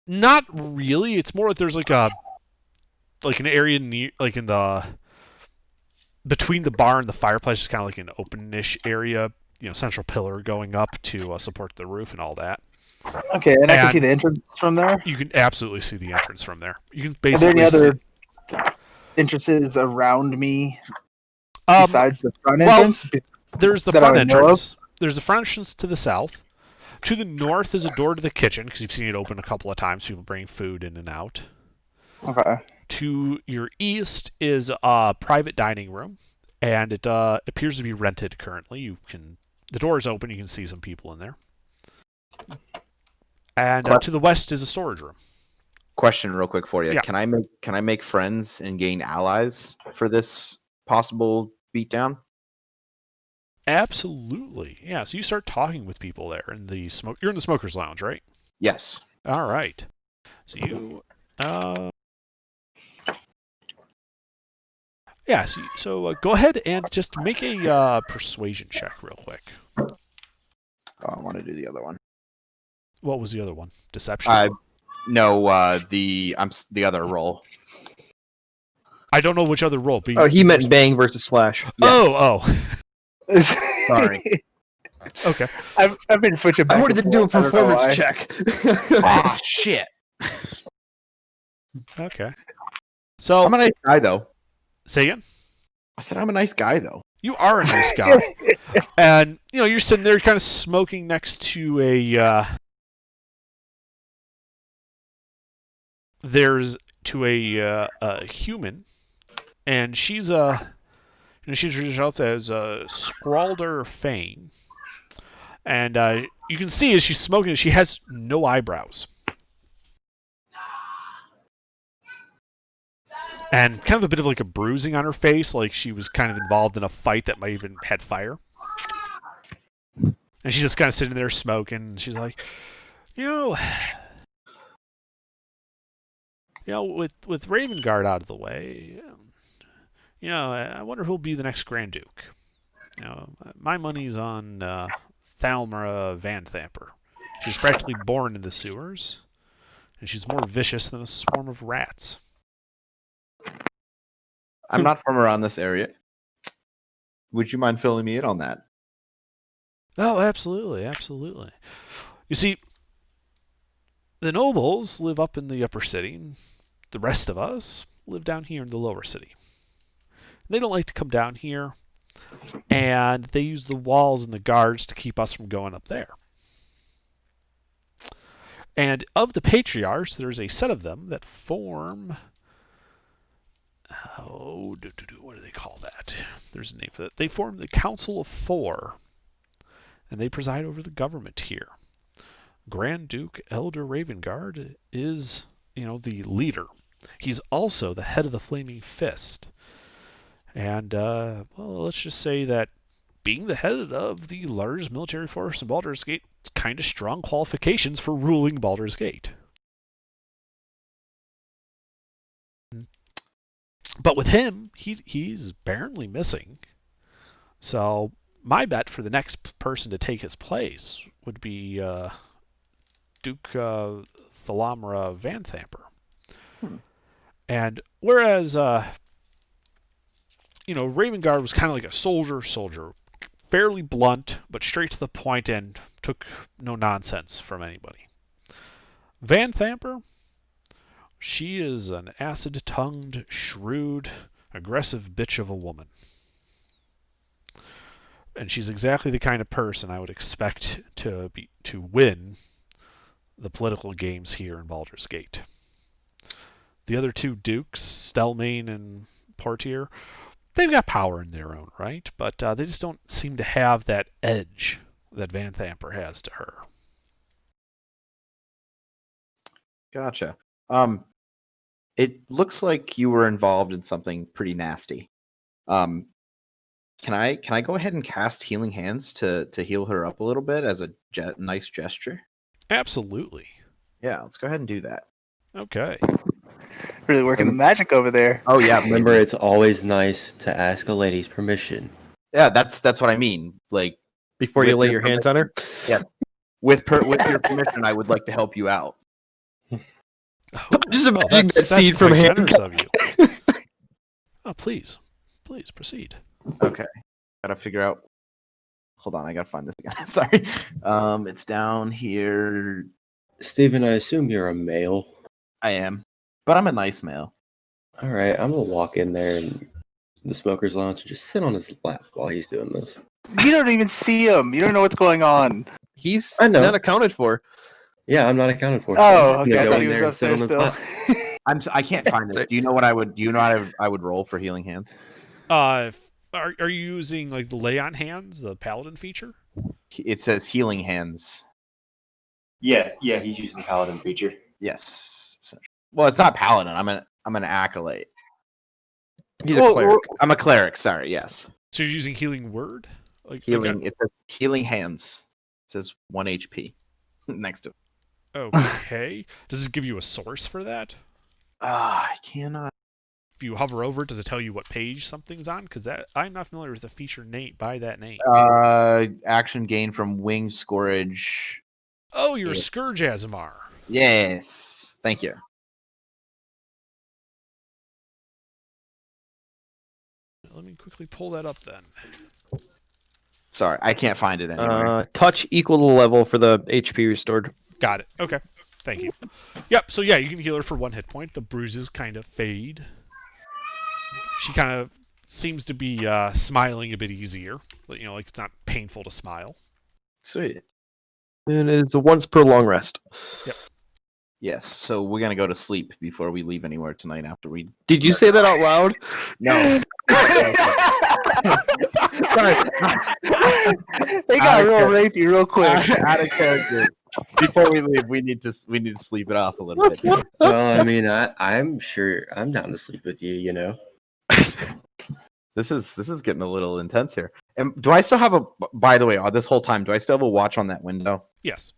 Not really. It's more like there's like an area near, like in the between the bar and the fireplace, is kind of like an open-ish area. You know, central pillar going up to support the roof and all that. Okay, and I can see And the entrance from there. You can absolutely see the entrance from there. You can Are there basically any other entrances around me see. besides the front Well, entrance? there's the that I front would know of? entrance. There's the front entrance to the south. To the north is a door to the kitchen because you've seen it open a couple of times. People bring food in and out. Okay. To your east is a private dining room, and it appears to be rented currently. The door is open. You can see some people in there. And to the west is a storage room. Question, real quick for you. Yeah. Can I make friends and gain allies for this possible beatdown? Absolutely, yeah. So you start talking with people there in the smoke. You're in the smokers' lounge, right? Yes. All right. So you, yeah. So go ahead and just make a persuasion check real quick. Oh, I want to do the other one. What was the other one? Deception. No, the other roll. I don't know which other roll. But Oh, he meant bang versus slash. Yes. Oh. Sorry. Okay. I've been switching back. I wanted to and do a forth. I don't know performance why. check. Ah, shit. Okay. So I'm a nice guy, though. say again. I said I'm a nice guy, though. You are a nice guy, and you know you're sitting there, kind of smoking next to a. There's a human, and she's she introduces herself as Scrawlder Fane, and you can see as she's smoking, she has no eyebrows, and kind of a bit of like a bruising on her face, like she was kind of involved in a fight that might even had fire. And she's just kind of sitting there smoking, and she's like, with Ravengard out of the way, I wonder who'll be the next Grand Duke. My money's on Thalmara Van Thamper. She's practically born in the sewers, and she's more vicious than a swarm of rats. I'm not from around this area. Would you mind filling me in on that? Oh, absolutely, absolutely. You see, the nobles live up in the upper city, and the rest of us live down here in the lower city. They don't like to come down here, and they use the walls and the guards to keep us from going up there. And of the patriarchs, there's a set of them that form. What do they call that? There's a name for that. They form the Council of Four, and they preside over the government here. Grand Duke Elder Ravengard is, the leader. He's also the head of the Flaming Fist. And, let's just say that being the head of the largest military force in Baldur's Gate is kind of strong qualifications for ruling Baldur's Gate. But with him, he's barely missing. So my bet for the next person to take his place would be Duke Thalamra Vanthamper. And whereas, Ravengard was kind of like a soldier, fairly blunt, but straight to the point and took no nonsense from anybody. Vanthamper, she is an acid-tongued, shrewd, aggressive bitch of a woman. And she's exactly the kind of person I would expect to win the political games here in Baldur's Gate. The other two dukes, Stelmane and Portier, they've got power in their own right, but they just don't seem to have that edge that Vanthamper has to her. Gotcha. It looks like you were involved in something pretty nasty. Can I go ahead and cast Healing Hands to heal her up a little bit as a nice gesture? Absolutely. Yeah, let's go ahead and do that. Okay. Really working the magic over there. Oh yeah, Remember, it's always nice to ask a lady's permission. yeah. That's what I mean. Like Before you with lay your hands on her? Yes. With your permission, I would like to help you out. Just imagine that that's seed from quite hand. generous of you. Oh, please proceed. Okay, gotta figure out. Hold on, I gotta find this again. Sorry. It's down here. Steven, I assume you're a male. I am, but I'm a nice male. All right, I'm gonna walk in there in the smoker's lounge and just sit on his lap while he's doing this. You don't even see him. You don't know what's going on. He's I know. not accounted for. Yeah, I'm not accouned for. Oh, I'm okay. gonna I go thought in he was there and sit on upstairs his still. lap. I can't find this. Do you know what I would? Do you know what I would roll for Healing Hands? Are you using like the lay on hands, the paladin feature? It says Healing Hands. Yeah, he's using the paladin feature. Yes. Well, it's not paladin. I'm an acolyte. He's a cleric. I'm a cleric. Sorry. Yes. So you're using healing word? Like Healing. It says Healing Hands. It says 1 HP next to it. Okay. Does it give you a source for that? I cannot. If you hover over it, does it tell you what page something's on? Because I'm not familiar with the feature name by that name. Action gain from Winged Scourge. Oh, you're a Scourge Azamar. Yes. Thank you. Let me quickly pull that up then. Sorry, I can't find it anywhere. Touch equal to level for the HP restored. Got it. Okay. Thank you. Yep. So yeah, you can heal her for 1 hit point. The bruises kind of fade. She kind of seems to be smiling a bit easier. Like it's not painful to smile. Sweet. And it's a once per long rest. Yep. Yes. So we're gonna go to sleep before we leave anywhere tonight. After we. Did you say that out loud? No. Sorry. They got real rapey real quick. Out of character. Before we leave, we need to sleep it off a little bit. Well, I mean, I'm sure I'm down to sleep with you. You know. This is getting a little intense here. And do I still have a? By the way, this whole time, do I still have a watch on that window? Yes.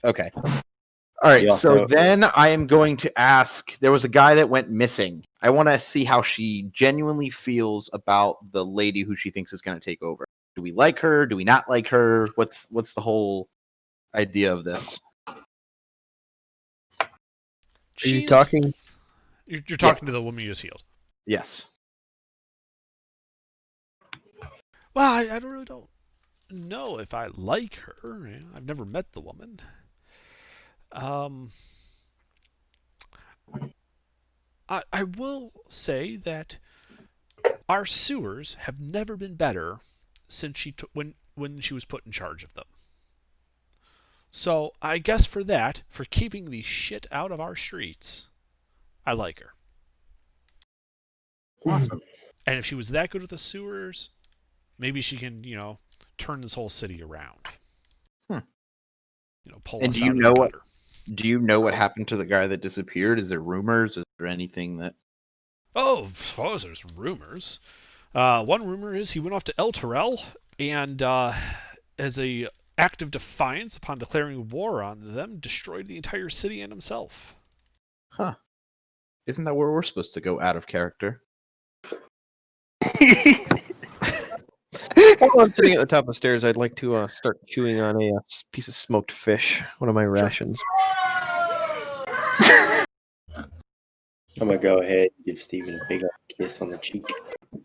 Okay. All right. Yeah, So then I am going to ask. There was a guy that went missing. I want to see how she genuinely feels about the lady who she thinks is going to take over. Do we like her? Do we not like her? What's the whole idea of this? Are you talking? You're talking to the woman you just healed. Yes. Well, I really don't know if I like her. I've never met the woman. Um, I will say that our sewers have never been better since when she was put in charge of them. So I guess for that, for keeping the shit out of our streets, I like her. Awesome. And if she was that good with the sewers, maybe she can, turn this whole city around. Hmm. Pull And us out of the gutter. do you know what happened to the guy that disappeared? Is there rumors? Is there anything that? Oh, of course, there's rumors. One rumor is he went off to El Terrell and, as a act of defiance upon declaring war on them, destroyed the entire city and himself. Huh? Isn't that where we're supposed to go out of character? While I'm sitting at the top of the stairs, I'd like to start chewing on a piece of smoked fish, one of my rations. I'm gonna go ahead and give Steven a big old kiss on the cheek.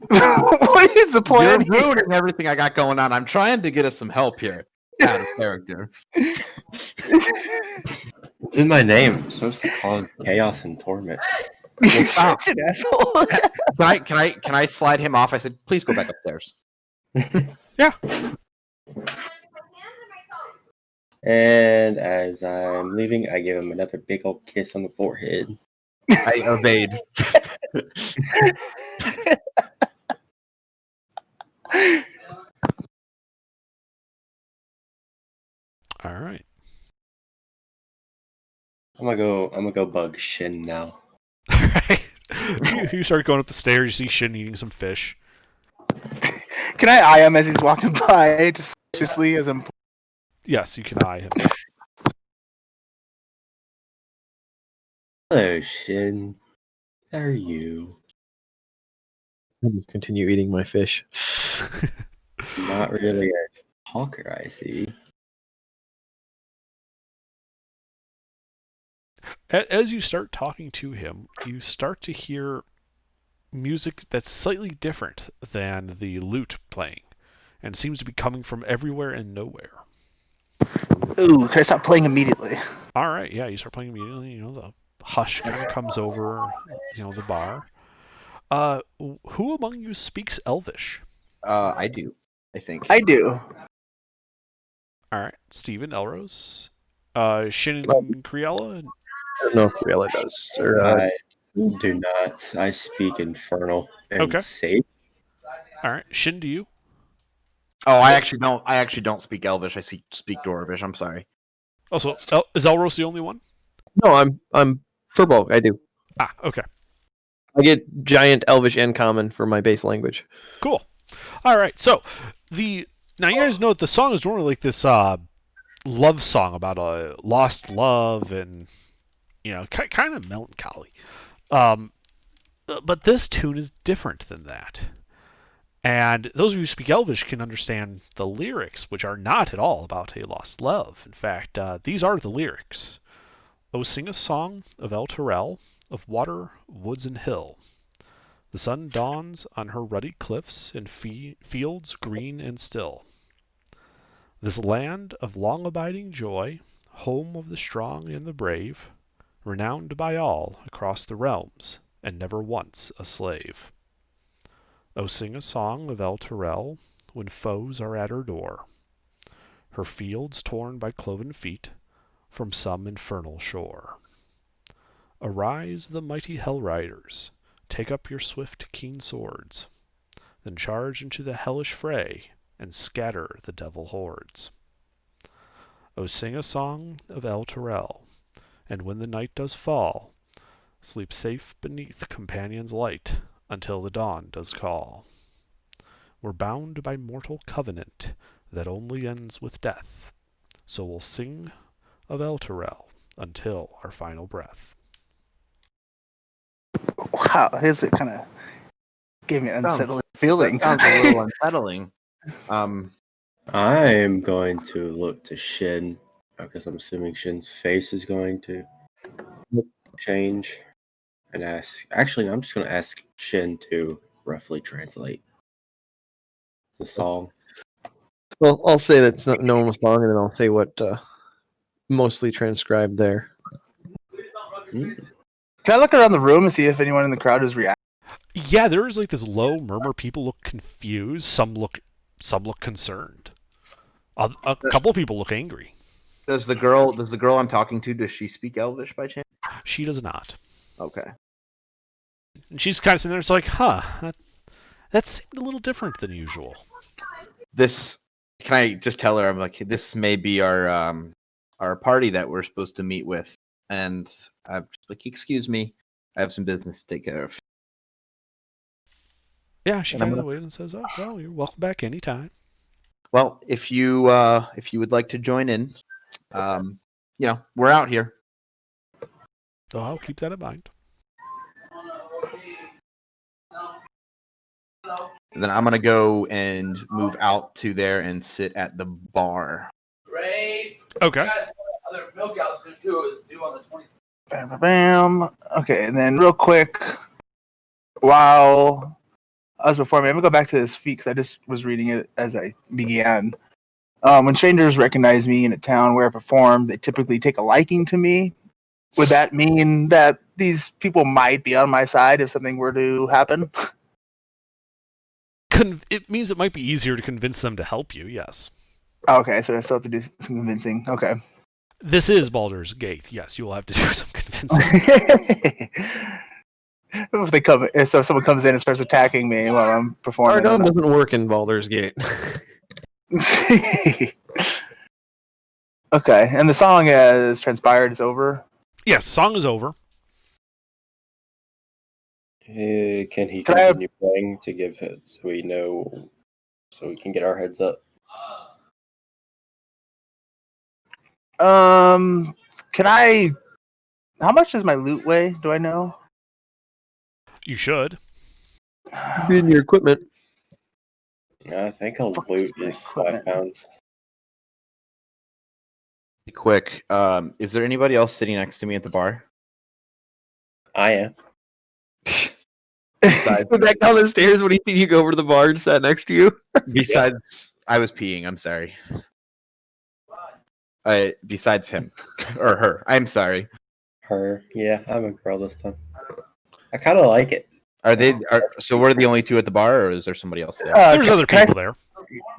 What is the plan You're here? ruining everything I got going on. I'm trying to get us some help here. Out of character. It's in my name. I'm supposed to call it chaos and torment. You're stop. such an asshole. Can I slide him off? I said, please go back upstairs. Yeah. And as I'm leaving, I give him another big old kiss on the forehead. I obeyed. All right. I'm gonna go bug Shin now. All right. You start going up the stairs. You see Shin eating some fish. Can I eye him as he's walking by, just suspiciously as I'm? Yes, you can eye him. Hello, Shin. How are you? And continue eating my fish. Not really a talker, I see. As you start talking to him, you start to hear music that's slightly different than the lute playing, and seems to be coming from everywhere and nowhere. Ooh, can I stop playing immediately? All right, yeah, you start playing immediately. The hush kind of comes over, the bar. Who among you speaks Elvish? I do. I think. I do. All right, Stephen, Elrose, Shin, and Criella. No, Criella does. Or, I do not. I speak Infernal and Okay. Sage. All right, Shin, do you? Oh, I actually don't. I actually don't speak Elvish. I speak Dwarvish. I'm sorry. Also, is Elrose the only one? no, I'm Furbolg. I do. Ah, okay. I get giant Elvish and Common for my base language. Cool. All right. So now you guys know that the song is normally like this love song about a lost love and kind of melancholy. But this tune is different than that. And those of you who speak Elvish can understand the lyrics, which are not at all about a lost love. In fact, these are the lyrics. Oh, sing a song of El Terrell, of water, woods, and hill. The sun dawns on her ruddy cliffs and fields green and still. This land of long-abiding joy, home of the strong and the brave, renowned by all across the realms, and never once a slave. Oh, sing a song of El Terrell, when foes are at her door, her fields torn by cloven feet from some infernal shore. Arise, the mighty hell riders, take up your swift, keen swords, then charge into the hellish fray and scatter the devil hordes. Oh, sing a song of El Terrell, and when the night does fall, sleep safe beneath companion's light until the dawn does call. We're bound by mortal covenant that only ends with death, so we'll sing of El Terrell until our final breath. Wow, his it kind of gave me an unsettling That feeling. sounds a little unsettling. I'm going to look to Shin because I'm assuming Shin's face is going to change and ask. Actually, I'm just going to ask Shin to roughly translate. the song. Well, I'll say that's not normal song, and then I'll say what mostly transcribed there. Can I look around the room and see if anyone in the crowd is reacting? Yeah, there is like this low murmur. People look confused. Some look concerned. A couple people look angry. Does the girl I'm talking to, does she speak Elvish by chance? She does not. Okay. And she's kind of sitting there. It's like, that seemed a little different than usual. Can I just tell her, I'm like, this may be our party that we're supposed to meet with, and I'm just like, excuse me, I have some business to take care of. Yeah, she And I'm kind of gonna- waits and says, "Oh, well, you're welcome back anytime." Well, if you would like to join in, we're out here. So I'll keep that in mind. And then I'm gonna go and move out to there and sit at the bar. Okay. Bam, bam, bam. Okay, and then real quick, while I was performing, I'm gonna go back to this feat because I just was reading it as I began. When strangers recognize me in a town where I perform, they typically take a liking to me. Would that mean that these people might be on my side if something were to happen? It means it might be easier to convince them to help you. Yes. Okay, so I still have to do some convincing. Okay. This is Baldur's Gate. Yes, you will have to do some convincing. If someone comes in and starts attacking me while I'm performing. Stardom doesn't work in Baldur's Gate. Okay, and the song has transpired. It's over. Yes, song is over. Can he Can I- continue playing to give it so we know, so we can get our heads up? Can I? How much does my loot weigh? Do I know? You should. Be in your equipment. I think a Fuck loot this is equipment. 5 pounds. Quick, is there anybody else sitting next to me at the bar? I am. Besides, Go back down the stairs when he see you go over to the bar and sat next to you. besides, I was peeing. I'm sorry. Besides him or her, I'm sorry. Her. Yeah, I'm a girl this time. I kind of like it. So we're the only two at the bar, or is there somebody else there? There's other people there.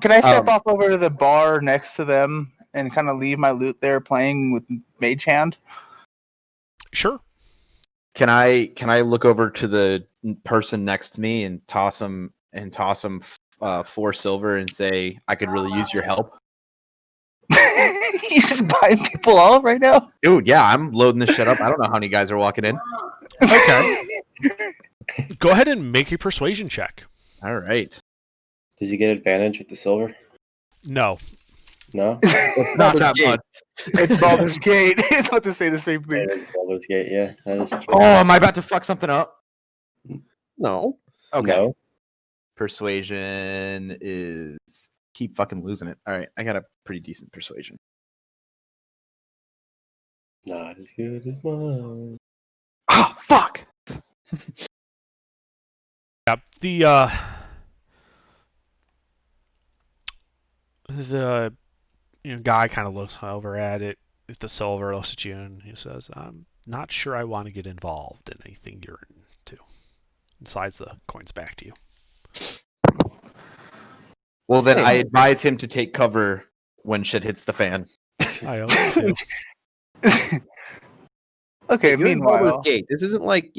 Can I step Um, off over to the bar next to them and kind of leave my loot there, playing with Mage Hand? Sure. Can I look over to the person next to me and toss him 4 silver and say I could really use your help? You just buying people off right now? Dude, yeah, I'm loading this shit up. I don't know how many guys are walking in. Okay. Go ahead and make a persuasion check. All right. Did you get advantage with the silver? No. No? Not that Gate. much. It's Baldur's Gate. It's about to say the same thing. It is Baldur's Gate, yeah. That is true. Oh, am I about to fuck something up? No. Okay. No? Persuasion is keep fucking losing it. All right, I got a pretty decent persuasion. Not as good as mine. Oh, fuck. Yeah. The guy kind of looks over at it. If the silver looks at you and he says, "I'm not sure I want to get involved in anything you're into." And slides the coins back to you. Well, then I advise him to take cover when shit hits the fan. I always do. Okay, You're in Baldur's meanwhile. Gate. This isn't like,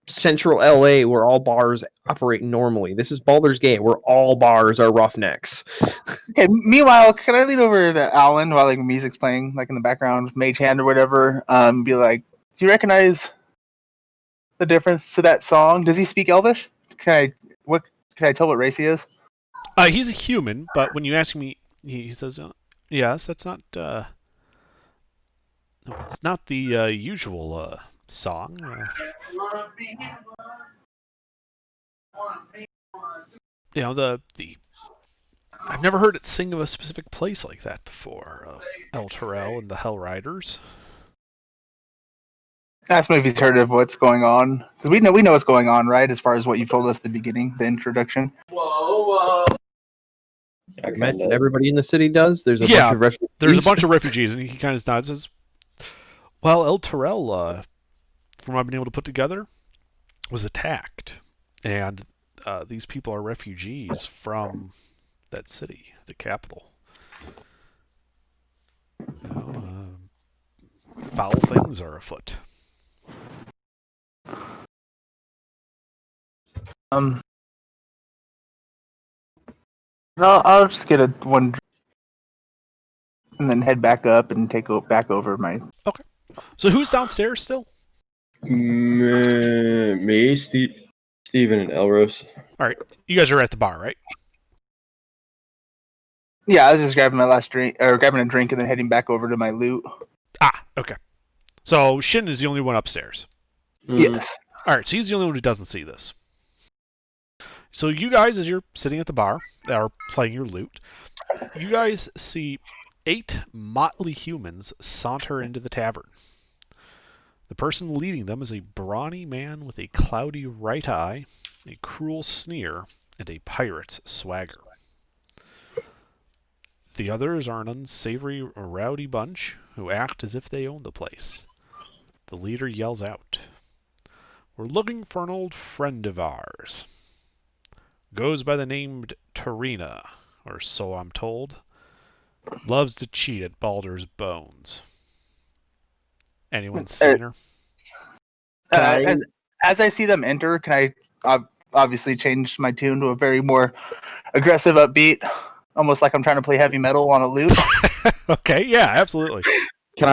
central LA where all bars operate normally. This is Baldur's Gate where all bars are roughnecks. Okay, meanwhile, can I lean over to Alan while like music's playing, like in the background, Mage Hand or whatever? Be like, do you recognize the difference to that song? Does he speak Elvish? Can I tell what race he is? He's a human, but when you ask me, he says, "Yes, that's not. No, it's not the usual song." The I've never heard it sing of a specific place like that before. El Terrell and the Hell Riders. Ask me if he's heard of what's going on, because we know what's going on, right? As far as what you told us at the beginning, the introduction. I Imagine kind of. everybody in the city does. There's a bunch Yeah, of refugees. there's a bunch of refugees, and he kind of nods and says, well, El Terrell, from what I've been able to put together, was attacked. And these people are refugees from that city, the capital. You know, foul things are afoot. I'll just get a one and then head back up and back over my. So who's downstairs still? Me, Steven, and Elros. All right, you guys are at the bar, right? Yeah, I was just grabbing my last drink, or grabbing a drink, and then heading back over to my loot. Ah, okay. So Shin is the only one upstairs. Yes. All right, so he's the only one who doesn't see this. So you guys, as you're sitting at the bar, are playing your loot, you guys see 8 motley humans saunter into the tavern. The person leading them is a brawny man with a cloudy right eye, a cruel sneer, and a pirate's swagger. The others are an unsavory, rowdy bunch who act as if they own the place. The leader yells out, "We're looking for an old friend of ours. Goes by the name Tarina, or so I'm told. Loves to cheat at Baldur's Bones. Anyone seen her?" As I see them enter, can I obviously change my tune to a very more aggressive, upbeat, almost like I'm trying to play heavy metal on a lute? Okay, yeah, absolutely. Can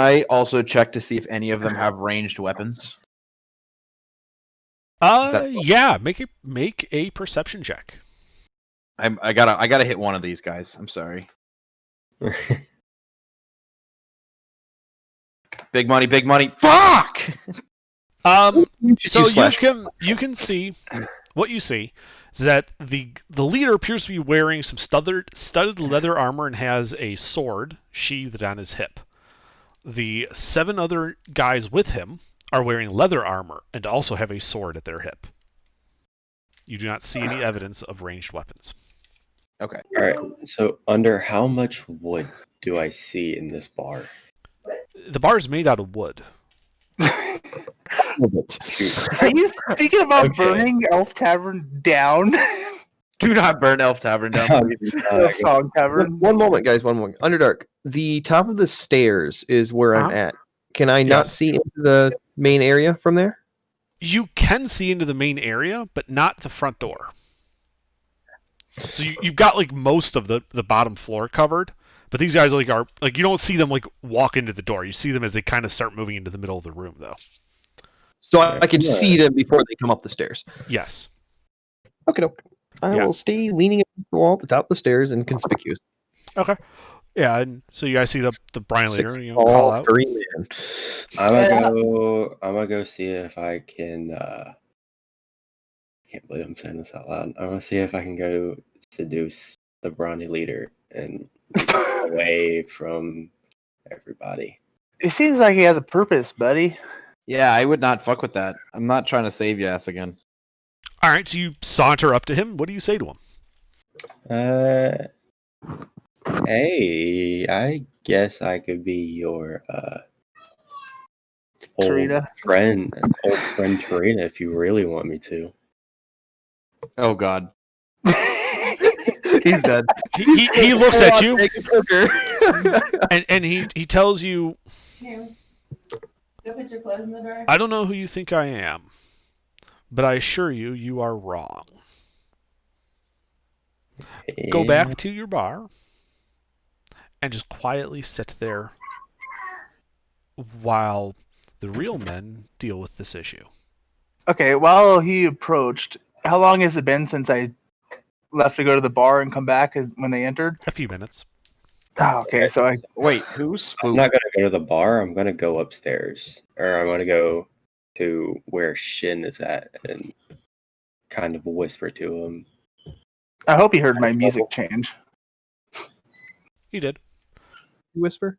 I also check to see if any of them have ranged weapons? Yeah, make a perception check. I gotta hit one of these guys. I'm sorry. Big money, big money. Fuck! So you can see what you see is that the leader appears to be wearing some studded leather armor and has a sword sheathed on his hip. The 7 other guys with him are wearing leather armor and also have a sword at their hip. You do not see any evidence of ranged weapons. Okay. All right. So, under how much wood do I see in this bar? The bar is made out of wood. Shoot. Are you thinking about Okay. burning Elf Tavern down? Do not burn Elf Tavern down, please. Elf Song Tavern. One moment, guys. One moment. Underdark. The top of the stairs is where I'm Uh-huh. at. Can I not Yes. see into the main area from there? You can see into the main area, but not the front door. So you've got like most of the bottom floor covered, but these guys are you don't see them like walk into the door. You see them as they kind of start moving into the middle of the room, though. So I can see them before they come up the stairs. Yes. Okay, I will stay leaning against the wall at the top of the stairs and conspicuous. Okay. Yeah, and so you guys see the Brian leader, 6 call tall, out. 3 man. I'm gonna go see if I can. I can't believe I'm saying this out loud. I'm gonna see if I can go seduce the brawny leader and lead him away from everybody. It seems like he has a purpose, buddy. Yeah, I would not fuck with that. I'm not trying to save your ass again. All right, so you saunter up to him. What do you say to him? Hey, I guess I could be your Tarina. old friend Tarina, if you really want me to. Oh God. He's dead. He looks at you Take a poker. and he tells you, Here, go put your clothes in the dryer. "I don't know who you think I am, but I assure you, you are wrong. Go back to your bar and just quietly sit there while the real men deal with this issue." Okay, while he approached, how long has it been since I left to go to the bar and come back when they entered? A few minutes. Oh, okay, so I Wait, who's I'm spooked? not gonna go to the bar. I'm gonna go upstairs, or I'm gonna go to where Shin is at and kind of whisper to him. hope he heard my music change. He did. Whisper.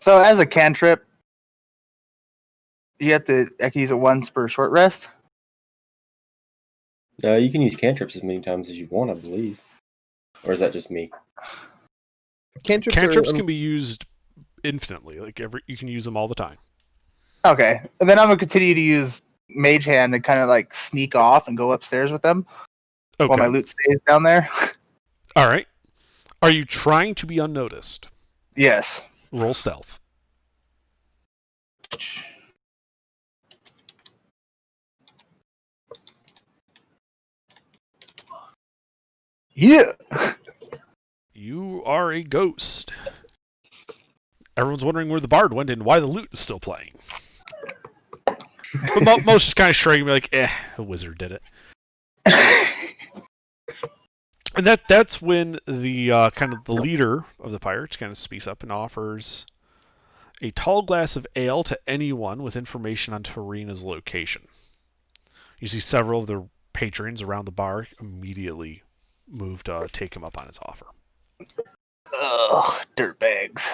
So as a cantrip, I can use it once per short rest. You can use cantrips as many times as you want, I believe. Or is that just me? Cantrips can be used infinitely. Like you can use them all the time. Okay, and then I'm gonna continue to use Mage Hand and kind of like sneak off and go upstairs with them while my Okay. loot stays down there. All right. Are you trying to be unnoticed? Yes. Roll stealth. Yeah. You are a ghost. Everyone's wondering where the bard went and why the lute is still playing. But most just kind of shrugging, like, the wizard did it. And that's when the kind of the leader of the pirates kind of speaks up and offers a tall glass of ale to anyone with information on Torina's location. You see several of the patrons around the bar immediately move to take him up on his offer. Ugh, dirtbags.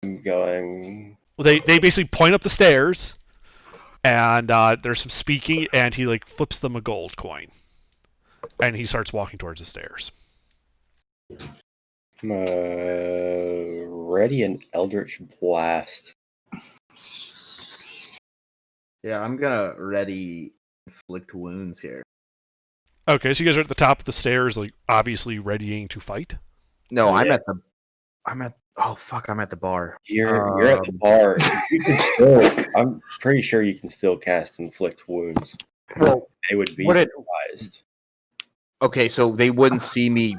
I'm going. Well, they basically point up the stairs, and there's some speaking, and he like flips them a gold coin, and he starts walking towards the stairs. Ready an Eldritch Blast. Yeah, I'm gonna ready inflict wounds here. Okay, so you guys are at the top of the stairs, like obviously readying to fight. No, Oh, yeah. I'm at the bar. You're at the bar. You can still. I'm pretty sure you can still cast Inflict Wounds. Well, They would be what it- surprised. Okay, so they wouldn't see me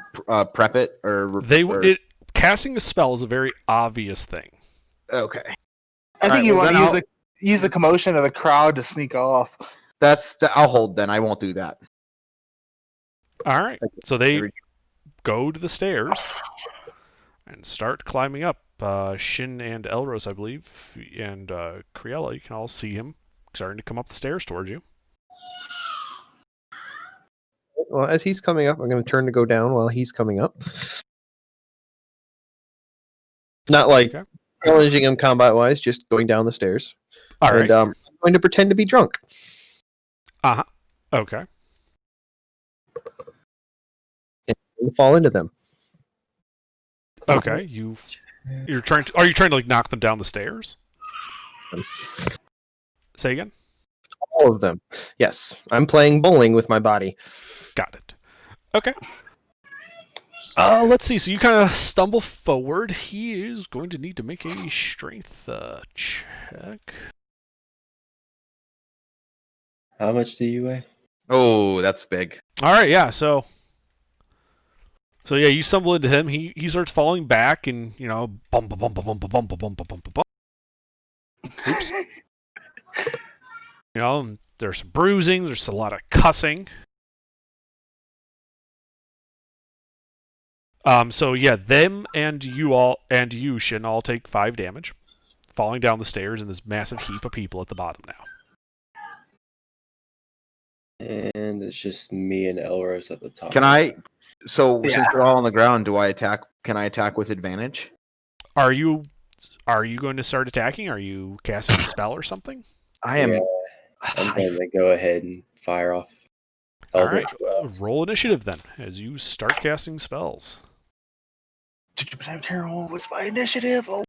prep it Casting a spell is a very obvious thing. Okay. I think Alright, you well, want then to use the commotion of the crowd to sneak off. I'll hold then. I won't do that. All right, so they go to the stairs and start climbing up. Shin and Elros, I believe, and Criella, you can all see him starting to come up the stairs towards you. Well, as he's coming up, I'm going to turn to go down while he's coming up. Not like Okay. challenging him combat-wise, just going down the stairs. All right. And I'm going to pretend to be drunk. Uh-huh. Okay. And fall into them. Okay. Are you trying to like knock them down the stairs? Say again? All of them. Yes. I'm playing bowling with my body. Got it. Okay. Let's see. So you kind of stumble forward. He is going to need to make a strength check. How much do you weigh? Oh, that's big. All right, yeah. So yeah, you stumble into him. He starts falling back, and bump, bump, bump, bump, bump, bump, bump, bump, bump. Oops. And there's some bruising. There's a lot of cussing. So yeah, them and you Shin all take 5 damage, falling down the stairs in this massive heap of people at the bottom now. And it's just me and Elros at the top. Can I? So Yeah. since we're all on the ground, do I attack? Can I attack with advantage? Are you going to start attacking? Are you casting a spell or something? I am. Yeah, I'm going to go ahead and fire off. All right, Eldritch Blast. roll initiative then as you start casting spells. What's my initiative? Oh.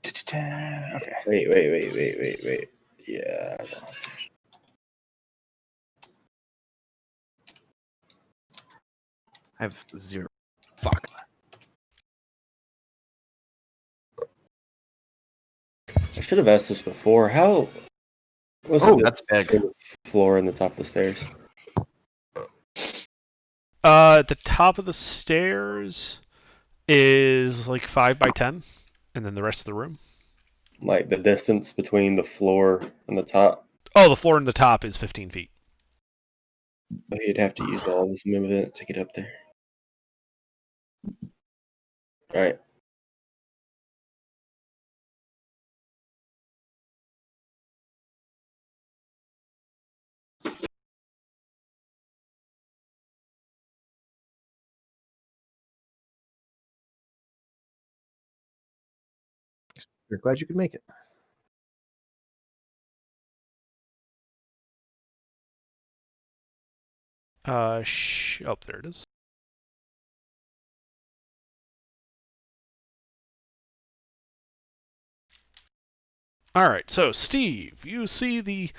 Okay. Wait. Yeah. I have 0. Fuck. I should have asked this before. How? That's big. Floor and the top of the stairs. At the top of the stairs is like 5 by 10, and then the rest of the room. Like the distance between the floor and the top. Oh, the floor and the top is 15 feet. But you'd have to use all this movement to get up there. All right. You're glad you could make it. Oh, there it is. All right, so Steve, you see the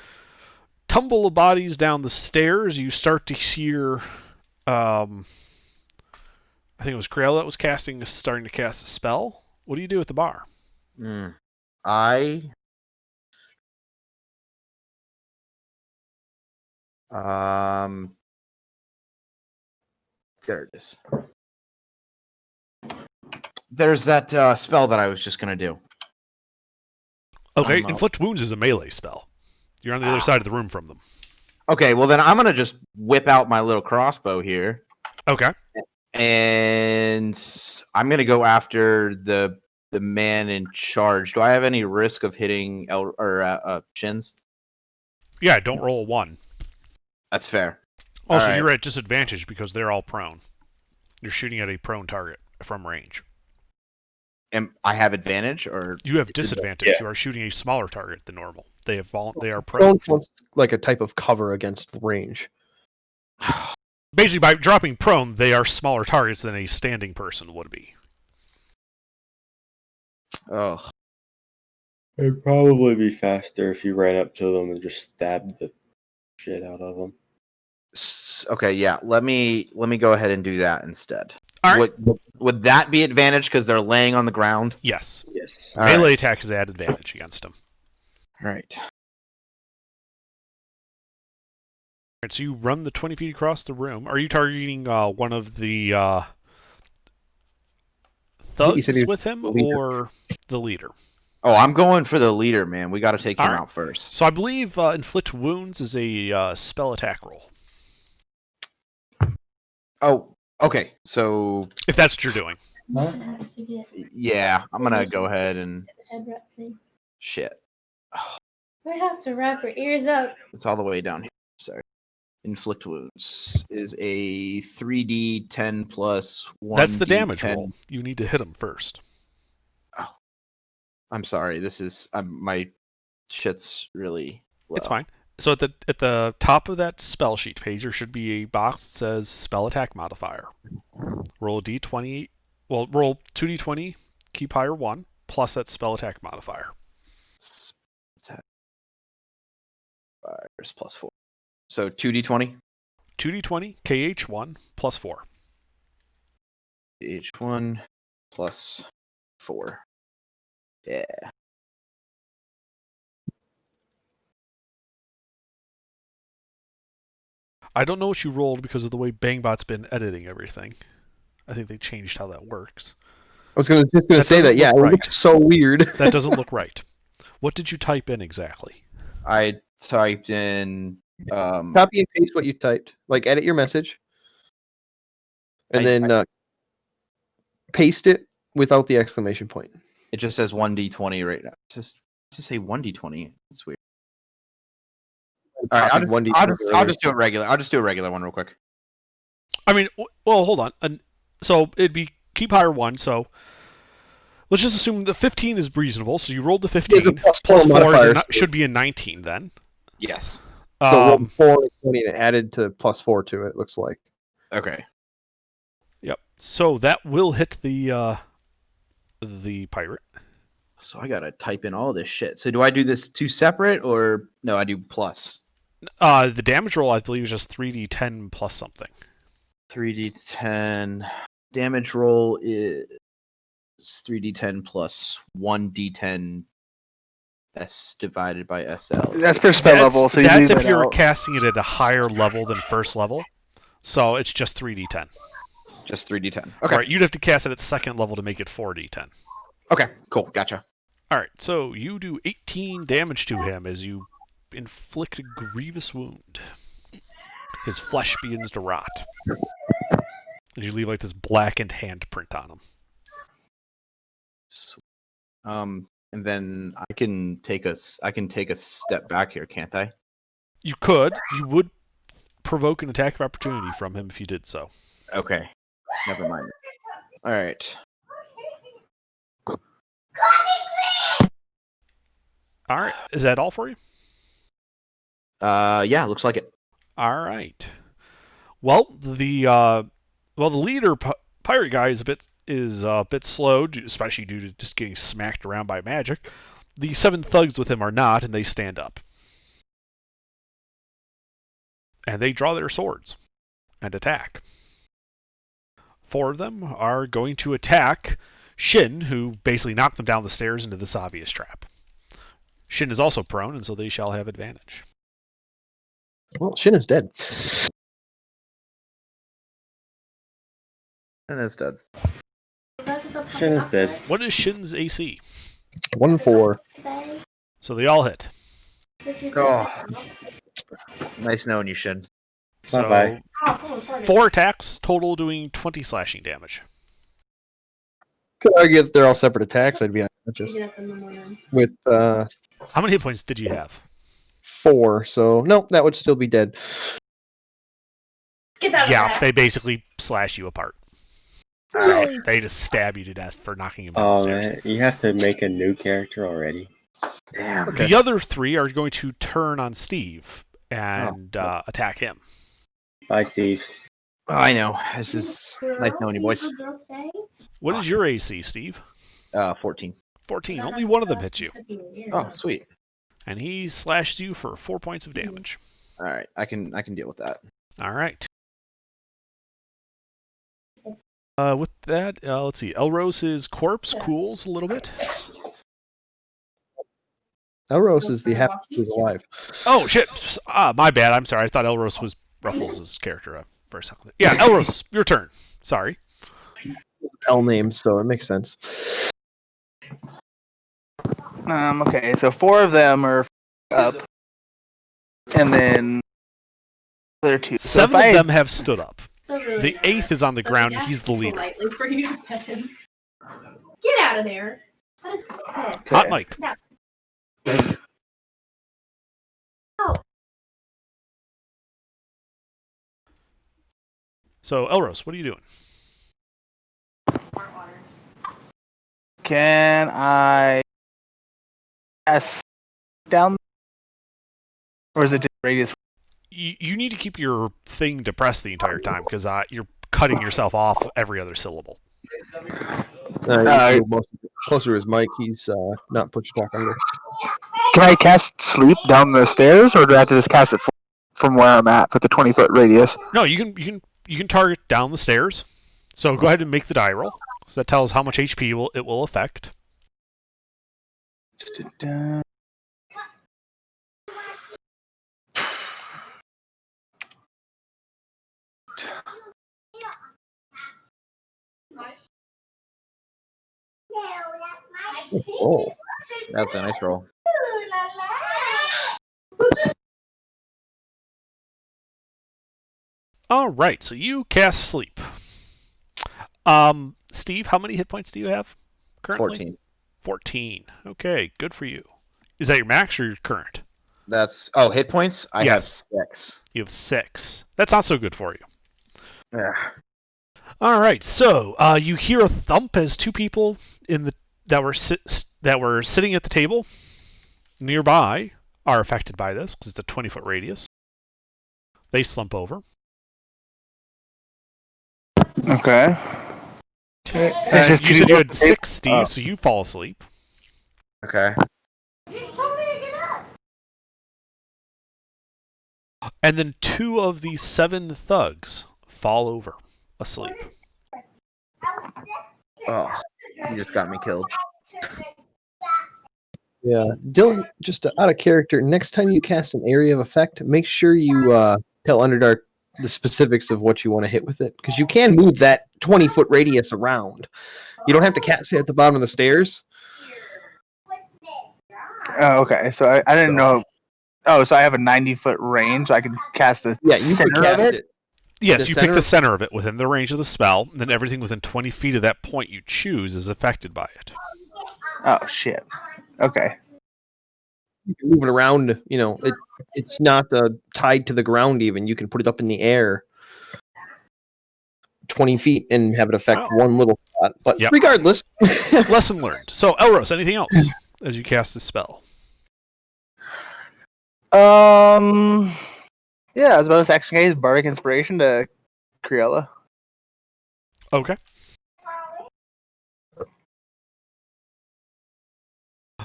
tumble of bodies down the stairs. You start to hear, I think it was Grail that was starting to cast a spell. What do you do at the bar? I there it is. There's that spell that I was just gonna do. Okay, Inflict Wounds is a melee spell. You're on the other side of the room from them. Okay, well then I'm gonna just whip out my little crossbow here. Okay. And I'm gonna go after the man in charge. Do I have any risk of hitting shins? Yeah, don't roll a 1. That's fair. Also, right. You're at disadvantage because they're all prone. You're shooting at a prone target from range. I have advantage, or you have disadvantage? Yeah. You are shooting a smaller target than normal. They are prone. Like a type of cover against range. Basically, by dropping prone, they are smaller targets than a standing person would be. Oh, It'd probably be faster if you ran up to them and just stabbed the shit out of them. okay, yeah. Let me go ahead and do that instead. All right. Would that be advantage because they're laying on the ground? Yes. Yes. Melee attack is at advantage against them. All right. Alright, so you run the 20 feet across the room. Are you targeting one of the thugs with him or the leader? Oh, I'm going for the leader, man. We got to take him out first. So I believe Inflict Wounds is a spell attack roll. Oh, okay. So if that's what you're doing. Yeah, I'm going to go ahead and... Shit. We have to wrap our ears up. It's all the way down here. Sorry. Inflict Wounds is a 3d10 plus 1. That's the damage roll. You need to hit him first. Oh, I'm sorry. This is my shit's really low. It's fine. So at the top of that spell sheet page, there should be a box that says spell attack modifier. Roll a d20. Well, roll 2d20, keep higher 1, plus that spell attack modifier. Attack plus 4. So 2d20? 2d20, KH1, plus 4. KH1 plus 4. Yeah. I don't know what you rolled because of the way Bangbot's been editing everything. I think they changed how that works. I was just going to say that, yeah, it looks so weird. That doesn't look right. What did you type in exactly? I typed in... Copy and paste what you typed. Like, edit your message. And then paste it without the exclamation point. It just says 1d20 right now. It just say 1d20. It's weird. All right, I'll just do it regular. I'll just do a regular one real quick. I mean, well, hold on. So it'd be keep higher 1. So let's just assume the 15 is reasonable. So you rolled the 15. Plus 4 should be a 19 then. Yes. So 4 and 20 and added to plus 4 to it, looks like. Okay. Yep. So that will hit the pirate. So I gotta type in all this shit. So do I do this 2 separate, or no? I do plus. The damage roll, I believe, is just 3d10 plus something. 3d10 damage roll is 3d10 plus 1d10 S divided by SL. That's per spell level. So that's if you're casting it at a higher level than first level. So it's just 3d10. Just 3d10. Okay. All right, you'd have to cast it at second level to make it 4d10. Okay, cool. Gotcha. All right, so you do 18 damage to him as you inflict a grievous wound. His flesh begins to rot. And you leave like this blackened handprint on him. And then I can take a step back here, can't I? You could. You would provoke an attack of opportunity from him if you did so. Okay. Never mind. All right. All right. Is that all for you? Yeah, looks like it. All right. Well, the leader pirate guy is a bit slow, especially due to just getting smacked around by magic. The 7 thugs with him are not, and they stand up. And they draw their swords and attack. 4 of them are going to attack Shin, who basically knocked them down the stairs into this obvious trap. Shin is also prone, and so they shall have advantage. Well, Shin is dead. And it's dead. Shin is dead. What is Shin's AC? 1-4. So they all hit. Oh, nice knowing you, Shin. So Bye-bye. 4 attacks, total doing 20 slashing damage. Could argue that they're all separate attacks. I'd be unconscious. With How many hit points did you have? 4, so no, that would still be dead. Get that Yeah, they basically slash you apart. They just stab you to death for knocking him down the Oh stairs. man, you have to make a new character already. Damn. The other 3 are going to turn on Steve and attack him. Bye, Steve. Oh, I know. This is nice knowing you, boys. What is your AC, Steve? 14. 14. Only one of them hits you. Oh, sweet. And he slashes you for 4 points of damage. All right, I can deal with that. All right. With that, let's see. Elrose's corpse cools a little bit. Elros is the happiest who's alive. Oh, shit. My bad. I'm sorry. I thought Elrose was Ruffles' character for a second. Yeah, Elrose, your turn. Sorry. L name, so it makes sense. Okay, so 4 of them are up, and then the other 2. So 7 if of I- them have stood up. So really The 8th is on the ground, and he's the leader. Lightly for you to pet him. Get out of there. That is bad. Hot Mike. No. Oh. So, Elrose, what are you doing? Can I pass down, or is it just radius? You need to keep your thing depressed the entire time, because you're cutting yourself off every other syllable. Closer to his mic, he's not put your talk under. Can I cast sleep down the stairs, or do I have to just cast it from where I'm at with the 20-foot radius? No, you can target down the stairs. So go ahead and make the die roll. So that tells how much HP it will affect. Oh, That's a nice roll. All right, so you cast sleep. Steve, how many hit points do you have currently? 14. 14. Okay, good for you. Is that your max or your current? That's hit points. I Yes. have 6. You have 6. That's not so good for you. Yeah. All right, so you hear a thump as 2 people that were sitting at the table nearby are affected by this because it's a 20-foot radius. They slump over. Okay. And you said you had 6, Steve, so you fall asleep. Okay. And then 2 of these 7 thugs fall over asleep. Oh, you just got me killed. yeah. Dylan, just out of character, next time you cast an area of effect, make sure you tell Underdark the specifics of what you want to hit with it. Because you can move that 20-foot radius around. You don't have to cast it at the bottom of the stairs. Oh, okay. So I didn't know. Oh, so I have a 90-foot range. So I can cast the Yeah, you could center cast of it. it. Yes, The you pick center- the center of it within the range of the spell, and then everything within 20 feet of that point you choose is affected by it. Oh shit. Okay. You can move it around. You know, it's not tied to the ground even. You can put it up in the air 20 feet and have it affect one little spot. But Yep. regardless. Lesson learned. So, Elros, anything else as you cast this spell? Yeah, as a bonus action, I use Bardic Inspiration to Criella. Okay.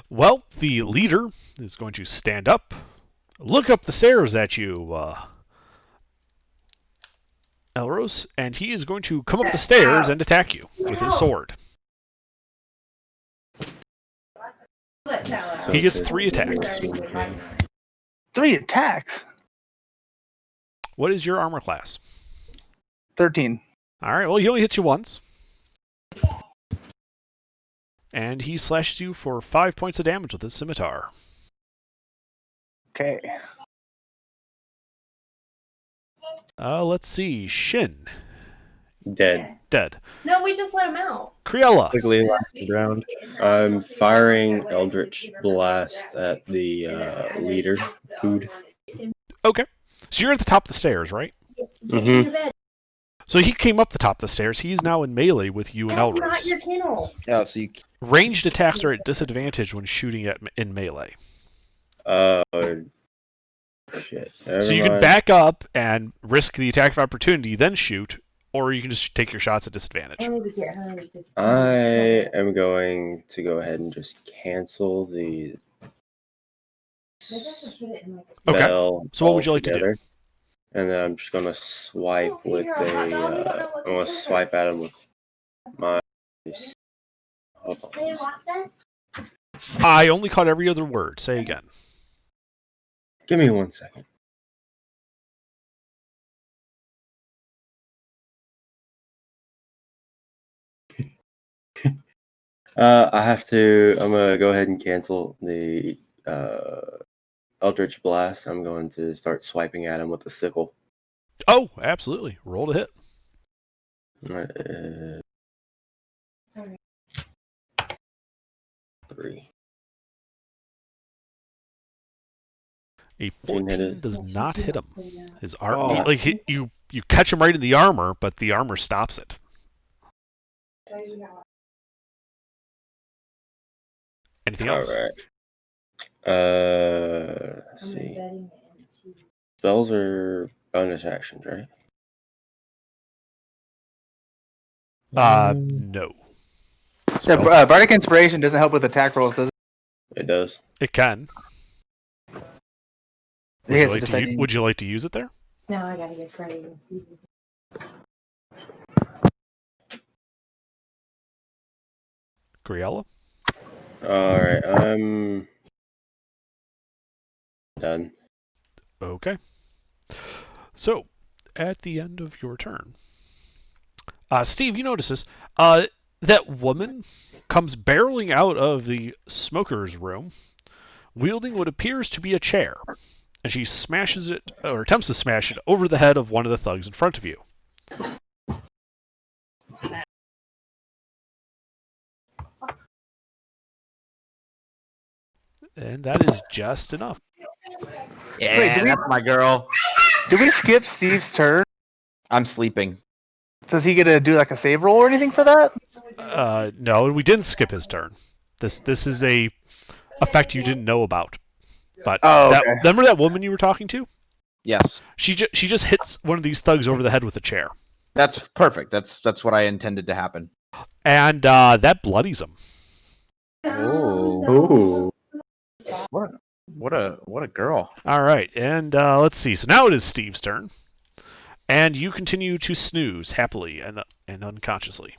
Well, the leader is going to stand up, look up the stairs at you, Elros, and he is going to come up the stairs and attack you with his sword. He gets 3 attacks. 3 attacks. What is your armor class? 13. All right, well, he only hits you once. And he slashes you for 5 points of damage with his scimitar. Okay. Let's see. Shin. Dead. Dead. No, we just let him out. Criella. Quickly left the ground. I'm firing Eldritch Blast at the leader. Food. Okay. So you're at the top of the stairs, right? Mm-hmm. So he came up the top of the stairs. He's now in melee with you and That's not Elros. your kennel. Oh, so you Ranged attacks are at disadvantage when shooting in melee. Shit. So you can back up and risk the attack of opportunity, then shoot, or you can just take your shots at disadvantage. I am going to go ahead and just cancel the spell. So what would you like to do? And then I'm just gonna swipe with I'm gonna swipe at him with my. Hold on. I only caught every other word. Say again. Give me 1 second. I'm gonna go ahead and cancel the Eldritch Blast. I'm going to start swiping at him with the sickle. Oh, absolutely. Roll to hit. 3. A Didn't hit 14 it. does not hit him. His arm, you catch him right in the armor, but the armor stops it. Anything else? All right. Let's see. Spells are bonus actions, right? No. So, Spells- Bardic Inspiration doesn't help with attack rolls, does it? It does. It can. Yes, Would you like to use it there? No, I gotta get Freddy. Griella? All right. I'm done. Okay. So, at the end of your turn, Steve, you notice this. That woman comes barreling out of the smoker's room, wielding what appears to be a chair, and she smashes it, or attempts to smash it, over the head of one of the thugs in front of you. And that is just enough. Yeah, Wait, that's my girl. Do we skip Steve's turn? I'm sleeping. Does he get to do like a save roll or anything for that? No, we didn't skip his turn. This is a effect you didn't know about. But remember that woman you were talking to? Yes. She just hits one of these thugs over the head with a chair. That's perfect. That's what I intended to happen. And that bloodies him. Oh. What a girl. All right, and let's see. So now it is Steve's turn, and you continue to snooze happily and unconsciously.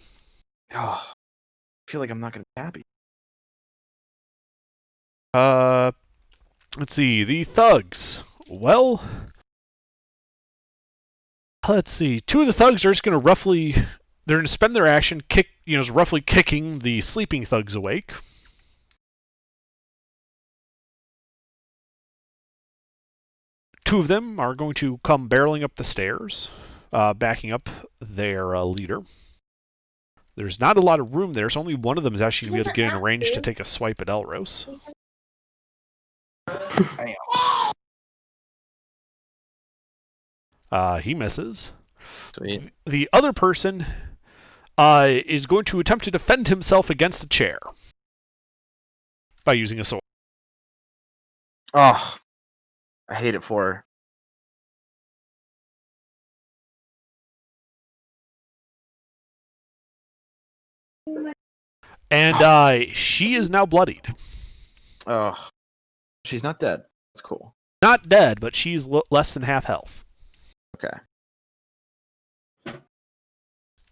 Oh, I feel like I'm not going to be happy. Let's see. The thugs. Well, let's see. 2 of the thugs are just going to they're going to spend their action roughly kicking the sleeping thugs awake. Two of them are going to come barreling up the stairs, backing up their leader. There's not a lot of room there, so only one of them is actually going to be able to get in range to take a swipe at Elros. He misses. Sweet. The other person is going to attempt to defend himself against a chair by using a sword. Oh, I hate it for her. And she is now bloodied. Oh, she's not dead. That's cool. Not dead, but she's less than half health. Okay.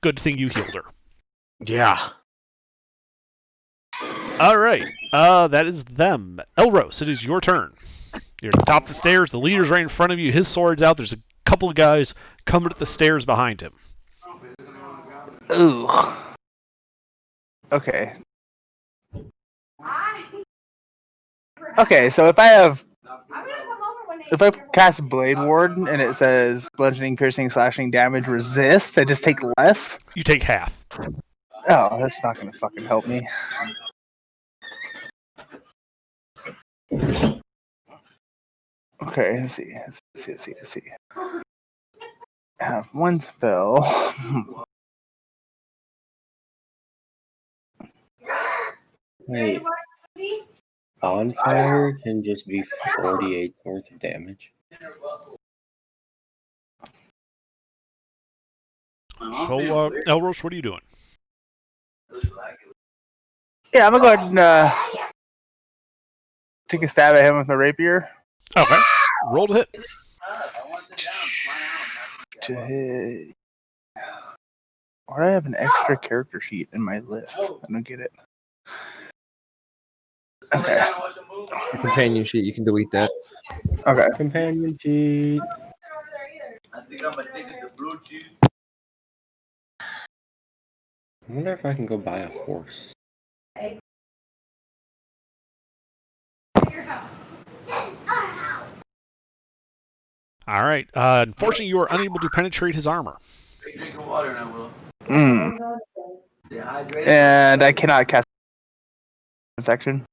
Good thing you healed her. Yeah. All right. That is them. Elros, it is your turn. You're at the top of the stairs. The leader's right in front of you. His sword's out. There's a couple of guys coming up the stairs behind him. Ooh. Okay. Okay, so if I cast Blade Ward and it says bludgeoning, piercing, slashing damage, resist, I just take less? You take half. Oh, that's not gonna fucking help me. Okay, let's see. I have one spell. Wait, bonfire can just be 48 worth of damage. So, Elros, what are you doing? Yeah, I'm gonna go ahead and take a stab at him with my rapier. Okay. Roll to hit. To hit. Why do I have an extra character sheet in my list? I don't get it. Okay. The companion sheet, you can delete that. Okay. Companion sheet. I wonder if I can go buy a horse. All right. Unfortunately, you are unable to penetrate his armor. And I cannot cast section.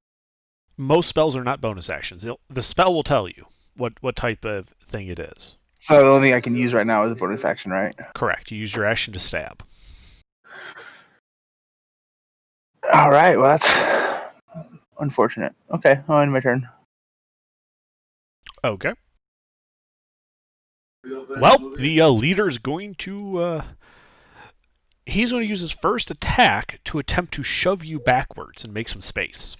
Most spells are not bonus actions. The spell will tell you what type of thing it is. So the only thing I can use right now is a bonus action, right? Correct. You use your action to stab. All right. Well, that's unfortunate. Okay, I'll end my turn. Okay. Well, the leader is going to... he's going to use his first attack to attempt to shove you backwards and make some space.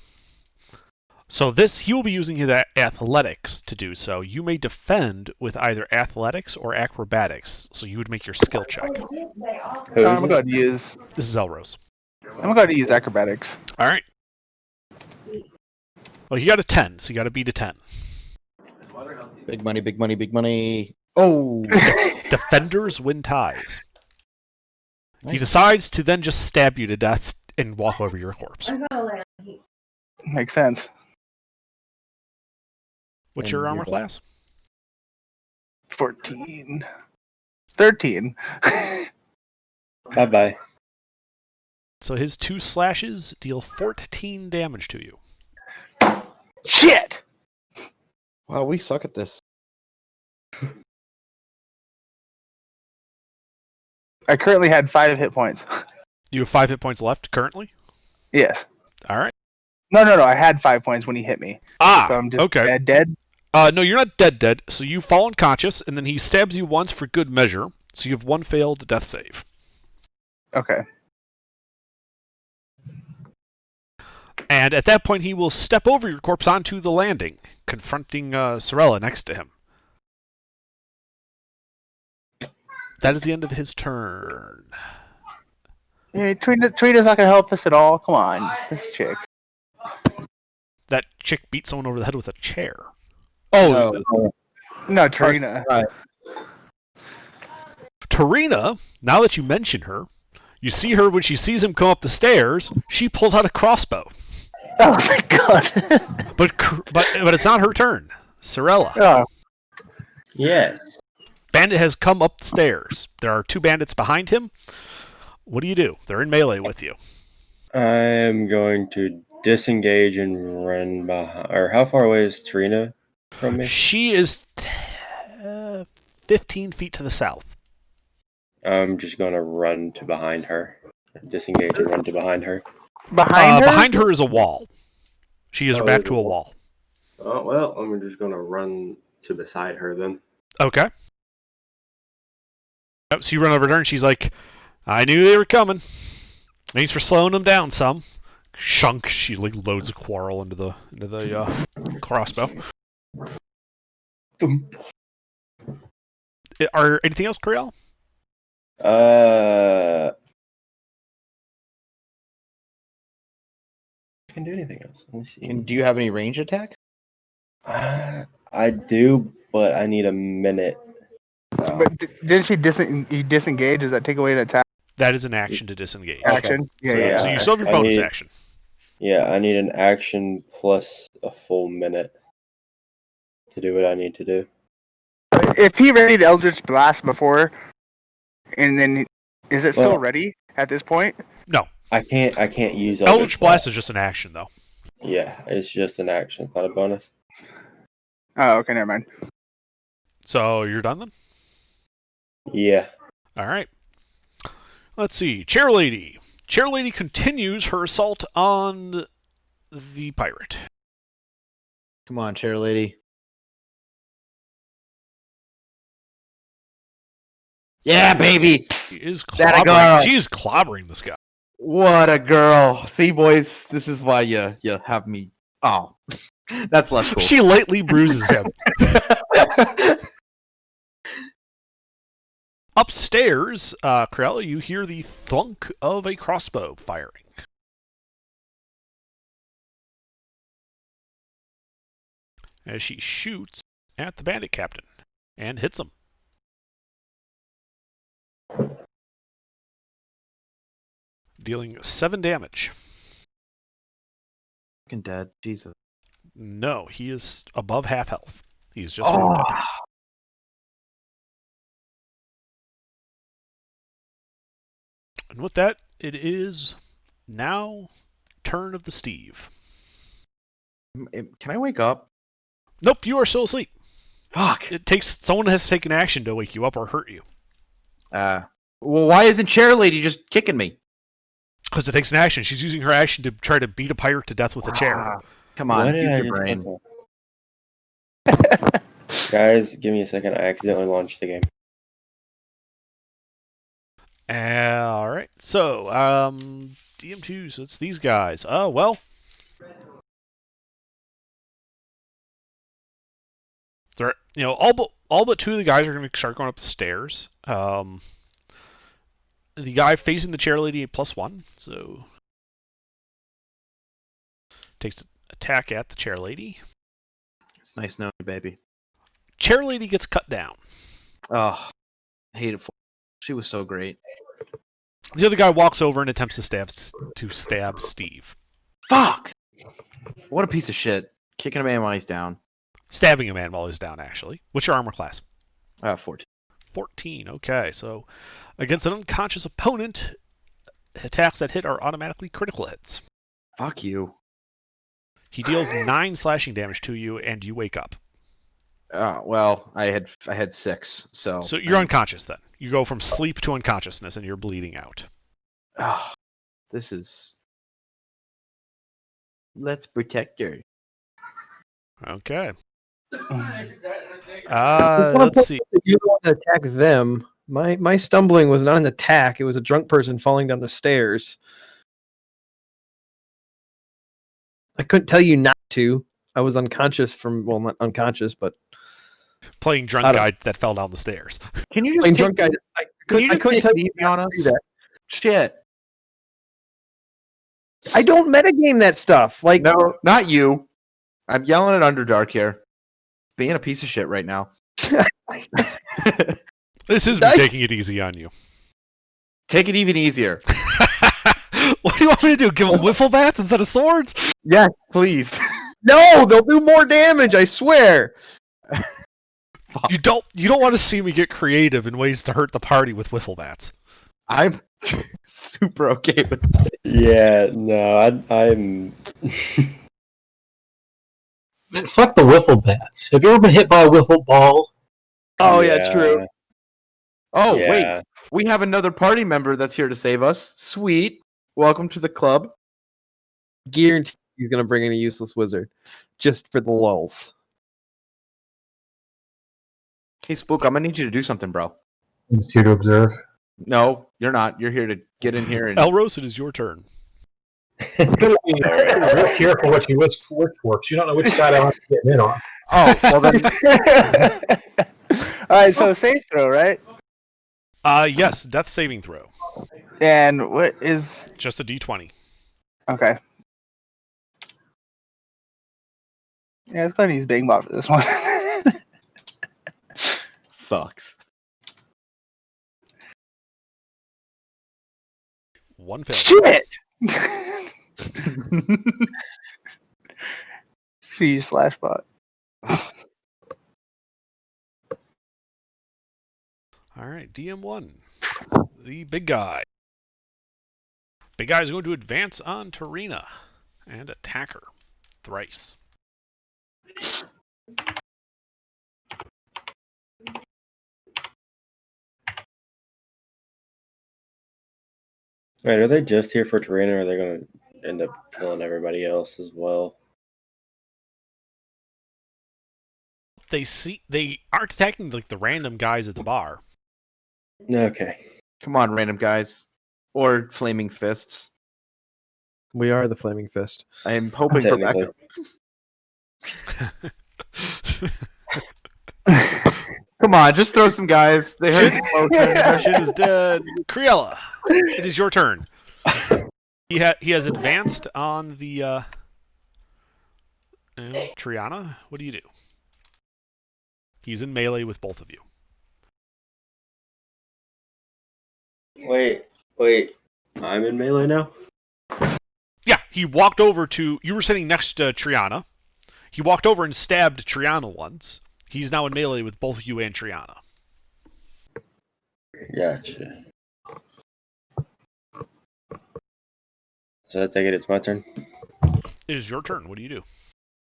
So he will be using his athletics to do so. You may defend with either athletics or acrobatics, so you would make your skill check. I'm gonna go ahead and use. This is Elrose. I'm gonna go ahead and use acrobatics. All right. Well, you got a 10, so you got to beat a 10. Big money, big money, big money. Oh! Defenders win ties. Nice. He decides to then just stab you to death and walk over your corpse. Makes sense. What's And your you're armor done. class? 14. 13. Bye-bye. So his 2 slashes deal 14 damage to you. Shit! Wow, we suck at this. I currently had 5 hit points. You have 5 hit points left currently? Yes. All right. No. I had 5 points when he hit me. So I'm just okay. dead. No, you're not dead. So you fall unconscious, and then he stabs you once for good measure. So you have 1 failed death save. Okay. And at that point, he will step over your corpse onto the landing, confronting Sorella next to him. That is the end of his turn. Hey, Trina's not gonna help us at all. Come on, this chick. That chick beat someone over the head with a chair. Oh, No, Trina. Right. Tarina, now that you mention her, you see her when she sees him come up the stairs, she pulls out a crossbow. Oh my god. But it's not her turn. Sorella. Oh. Yes. Bandit has come up the stairs. There are 2 bandits behind him. What do? They're in melee with you. I'm going to disengage and run behind. Or how far away is Trina from me? She is 15 feet to the south. I'm just going to run to behind her. Disengage and run to behind her. Behind her? Behind her is a wall. She is her back there's to a a wall. wall. Oh, well, I'm just going to run to beside her then. Okay. So you run over to her, and she's like, I knew they were coming. Thanks for slowing him down some. Shunk. She loads a quarrel into the crossbow. Are anything else, Kriel? I can do anything else. Let me see. Do you have any range attacks? I do, but I need a minute. But didn't she disengage? Does that take away an attack That is an action to disengage. action? So you still have your bonus action. Yeah, I need an action plus a full minute to do what I need to do. If he readied Eldritch Blast before, and then is it still Well- ready at this point? No. I can't use Eldritch Blast is just an action, though. Yeah, it's just an action. It's not a bonus. Oh, okay, never mind. So you're done then? Yeah. All right. Let's see. Chair Lady. Chair Lady continues her assault on the pirate. Come on, chair lady. Yeah, baby. She is That a girl. clobbering this guy. What a girl. See, boys, this is why you have me. Oh, that's less cool. She lightly bruises him. Upstairs, Krell, you hear the thunk of a crossbow firing. As she shoots at the bandit captain and hits him. Dealing 7 damage. Fucking dead. Jesus. No, he is above half health. He's just wounded. And with that, it is now turn of the Steve. Can I wake up? Nope, you are still asleep. Fuck. Someone has to take an action to wake you up or hurt you. Well, why isn't chair lady just kicking me? Because it takes an action. She's using her action to try to beat a pirate to death with a chair. Come on, What did use I your just brain. click on? Guys, give me a second. I accidentally launched the game. All right. So, DM2, so it's these guys. Oh, well. They're, all but 2 of the guys are going to start going up the stairs. The guy facing the chair lady, +1, so takes an attack at the chair lady. It's nice knowing you, baby. Chair lady gets cut down. Oh, I hate it. She was so great. The other guy walks over and attempts to stab Steve. Fuck! What a piece of shit. Kicking a man while he's down. Stabbing a man while he's down, actually. What's your armor class? 14. 14, okay. So, against an unconscious opponent, attacks that hit are automatically critical hits. Fuck you. He deals 9 slashing damage to you, and you wake up. Well, I had 6, so... So you're unconscious then. You go from sleep to unconsciousness, and you're bleeding out. Oh, this is... Let's protect her. Okay. Let's see. You're the one that attacked them. My stumbling was not an attack. It was a drunk person falling down the stairs. I couldn't tell you not to. I was unconscious well, not unconscious, but Playing drunk guy that fell down the stairs. Can you just playing take, drunk guy. I can you couldn't just tell take you it easy on not to do us? that. Shit. I don't metagame that stuff. Like, No, not you. I'm yelling at Underdark here. Being a piece of shit right now. This is me taking it easy on you. Take it even easier. What do you want me to do? Give them wiffle bats instead of swords? Yes, please. no, they'll do more damage. I swear. You don't want to see me get creative in ways to hurt the party with wiffle bats. I'm super okay with it. Yeah, no, I'm. Man, fuck the wiffle bats. Have you ever been hit by a wiffle ball? Oh yeah, true. Oh, Yeah. wait. We have another party member that's here to save us. Sweet. Welcome to the club. Guarantee he's gonna bring in a useless wizard, just for the lulls. Hey, Spook, I'm gonna need you to do something, bro. I'm just here to observe. No, you're not. You're here to get in here and Elros, it is your turn. You gotta be real careful what you wish for, because you don't know which side I'm getting in on. Oh, well then All right, so safe throw, right? Yes, death saving throw. And what is Just a d20. okay? Yeah, let's go ahead and use Bang Bot for this one. sucks. One failure. Shit! She slash bot. All right, DM1. The big guy. Big guy is going to advance on Tarina and attack her thrice. Wait, are they just here for Tarina, or are they going to end up killing everybody else as well? They aren't attacking like the random guys at the bar. Okay. Come on, random guys. Or flaming fists. We are the Flaming Fist. I am hoping for Technically. backup. Come on, just throw some guys. They heard Shit is dead. Criella, it is your turn. He has advanced on the Triana. What do you do? He's in melee with both of you. Wait. I'm in melee now? Yeah, he walked over to... You were sitting next to Triana. He walked over and stabbed Triana once. He's now in melee with both you and Triana. Gotcha. So I take it it's my turn? It is your turn. What do you do?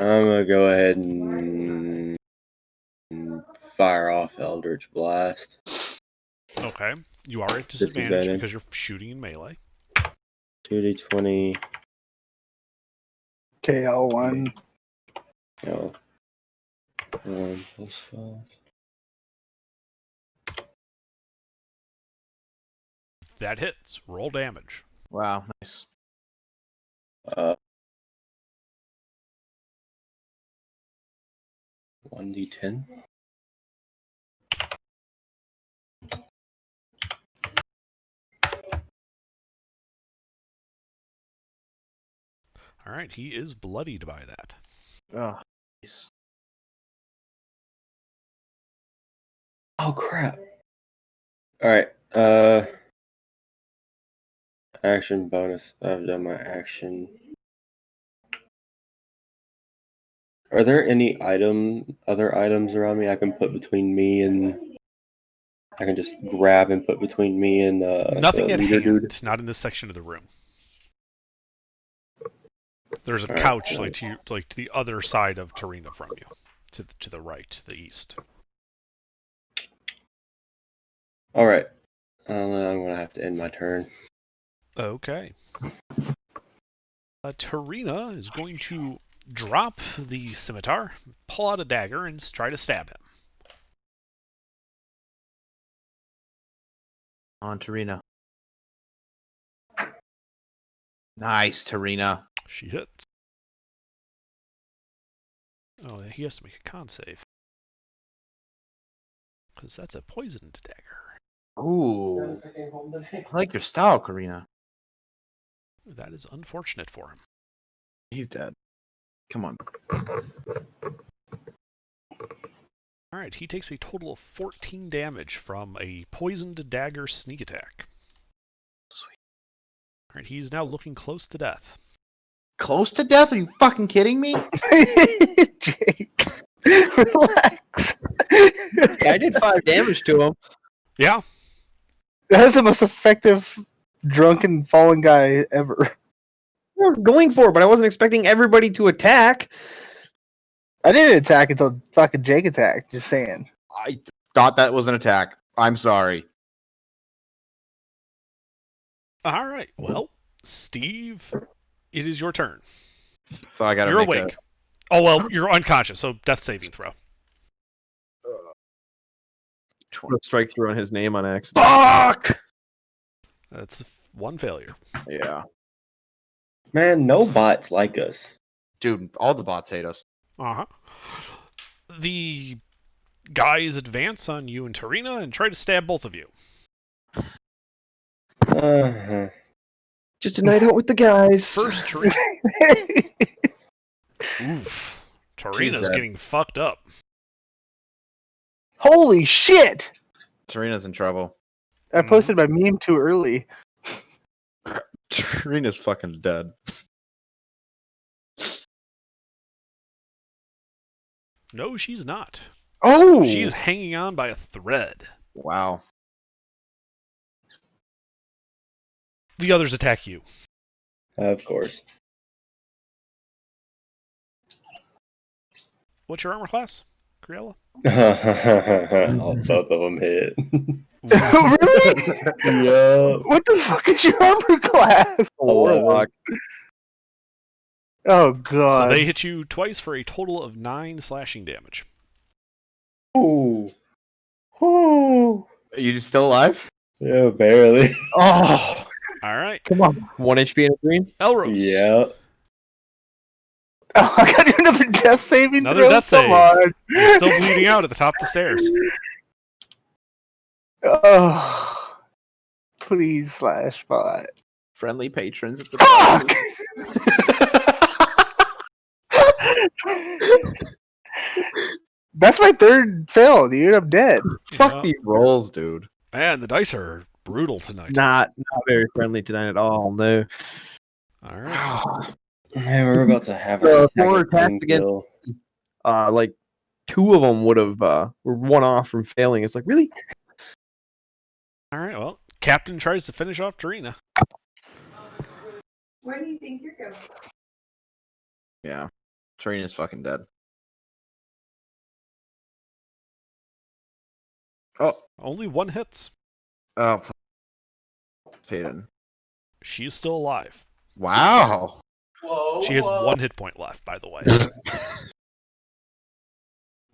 I'm going to go ahead and fire off Eldritch Blast. Okay. You are at disadvantage because you're shooting in melee. 2d20. KL1. No. +5. That hits. Roll damage. Wow, nice. 1d10. All right. He is bloodied by that. Oh, nice. Oh crap. Alright, action bonus. I've done my action. Are there any other items around me I can put between me and... I can just grab and put between me and Nothing the at leader hand. dude? Not in this section of the room. There's a All right, couch well. to the other side of Tarina from you, to the right, to the east. All right. I'm gonna have to end my turn. Okay. Tarina is going to drop the scimitar, pull out a dagger, and try to stab him. On Tarina. Nice, Tarina. She hits. Oh, he has to make a con save. Because that's a poisoned dagger. Ooh. I like your style, Karina. That is unfortunate for him. He's dead. Come on. Alright, he takes a total of 14 damage from a poisoned dagger sneak attack. Sweet. Alright, he's now looking close to death. Close to death? Are you fucking kidding me? Jake, relax. I did 5 damage to him. Yeah. That is the most effective drunken fallen guy ever. I was going for it, but I wasn't expecting everybody to attack. I didn't attack until fucking Jake attacked. Just saying. I thought that was an attack. I'm sorry. Alright, well, Steve, it is your turn. So I gotta You're make awake. Oh, well, you're unconscious, so death saving throw. Put a strike through on his name on accident. Fuck! That's one failure. Yeah. Man, no bots like us. Dude, all the bots hate us. Uh-huh. The guys advance on you and Tarina and try to stab both of you. Uh-huh. Just a night out with the guys. First, Tarina. Oof. She's Tarina's dead. getting fucked up. Holy shit! Tarina's in trouble. I posted my meme too early. Tarina's fucking dead. No, she's not. Oh! She's hanging on by a thread. Wow. The others attack you. Of course. What's your armor class, Criella? Both of them hit. Really? Yeah. What the fuck is your armor class? 11. Oh So god. they hit you twice for a total of 9 slashing damage. Ooh. Ooh. Are you still alive? Yeah, barely. Oh! All right. Come on. 1 HP and a green. Elros. Yeah. Oh, I gotta do another death saving Another throw? death save. Come on. You're still bleeding out at the top of the stairs. Oh. Please slash bot. Friendly patrons at the Fuck! That's my third fail, dude. I'm dead. Fuck Yeah. these rolls, dude. Man, the dice are brutal tonight. Not very friendly tonight at all. No. All right. Man, we're about to have So, a four second attacks team against- kill. Like 2 of them would have were 1 off from failing. It's like, really? All right. Well, Captain tries to finish off Tarina. Where do you think you're going? Yeah. Tarina's fucking dead. Oh. Only 1 hits. Oh. Peyton. She is still alive. Wow. Whoa. She has 1 hit point left, by the way.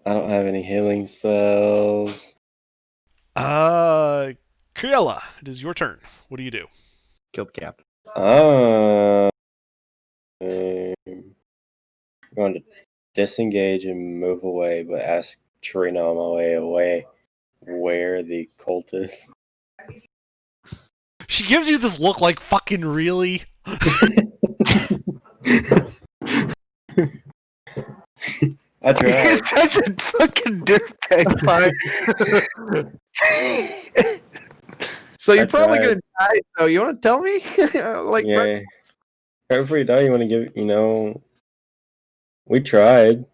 I don't have any healing spells. Criella, it is your turn. What do you do? Killed the captain. I'm going to disengage and move away, but ask Trina on my way away where the cult is. She gives you this look like, fucking really? I tried. You're such a fucking dirtbag, So you're I probably tried. gonna die. So you want to tell me? Like, Yeah. Right before you die, you want to give, we tried.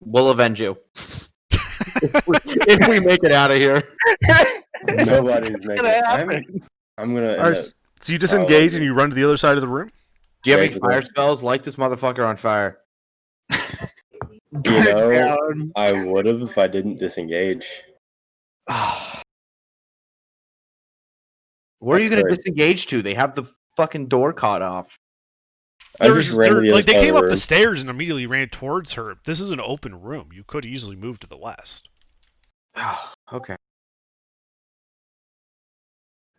We'll avenge you. if we make it out of here. Nobody's making it. I'm going to. Alright, so you disengage and you run to the other side of the room? Do you have any Basically. fire spells? Light this motherfucker on fire. I would have if I didn't disengage. Where are you That's going to right. disengage to? They have the fucking door caught off. I just ran to the other They side of came the up the room. stairs and immediately ran towards her. This is an open room. You could easily move to the west. Okay.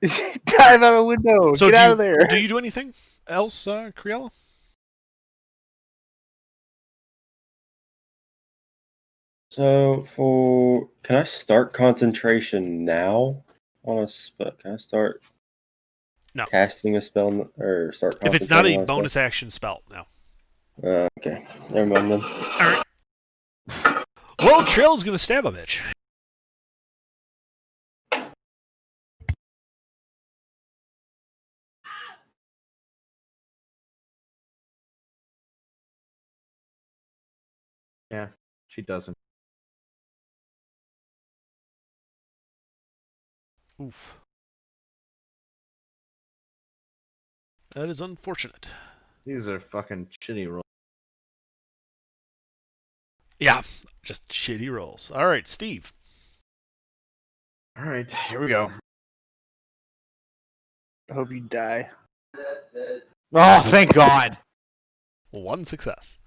Dive out a window. So Get out of there. Do you do anything else, Criella? So can I start concentration now on a spell? Can I start No. casting a spell or start? If it's not a concentrating on bonus action spell, no. Okay, never mind then. Alright. Well, Trail's gonna stab a bitch. Yeah, she doesn't. Oof. That is unfortunate. These are fucking shitty rolls. Yeah, just shitty rolls. Alright, Steve. All right, here we go. I hope you die. Oh, thank God. 1 success.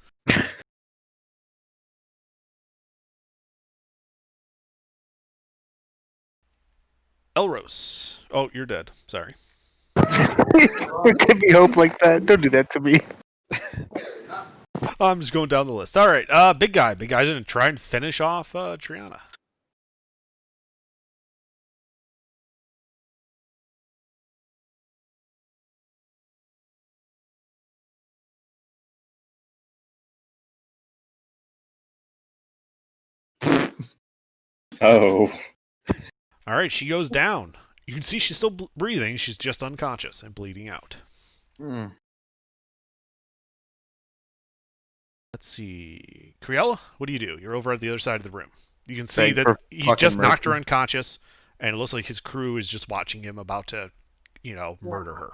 Elros. Oh, you're dead. Sorry. There could be hope like that. Don't do that to me. I'm just going down the list. All right. Big guy. Big guy's going to try and finish off Triana. Oh. All right. She goes down. You can see she's still breathing. She's just unconscious and bleeding out. Mm. Let's see. Criella, what do you do? You're over at the other side of the room. You can see Thank that for he fucking just knocked her mercy. unconscious, and it looks like his crew is just watching him about to, murder her.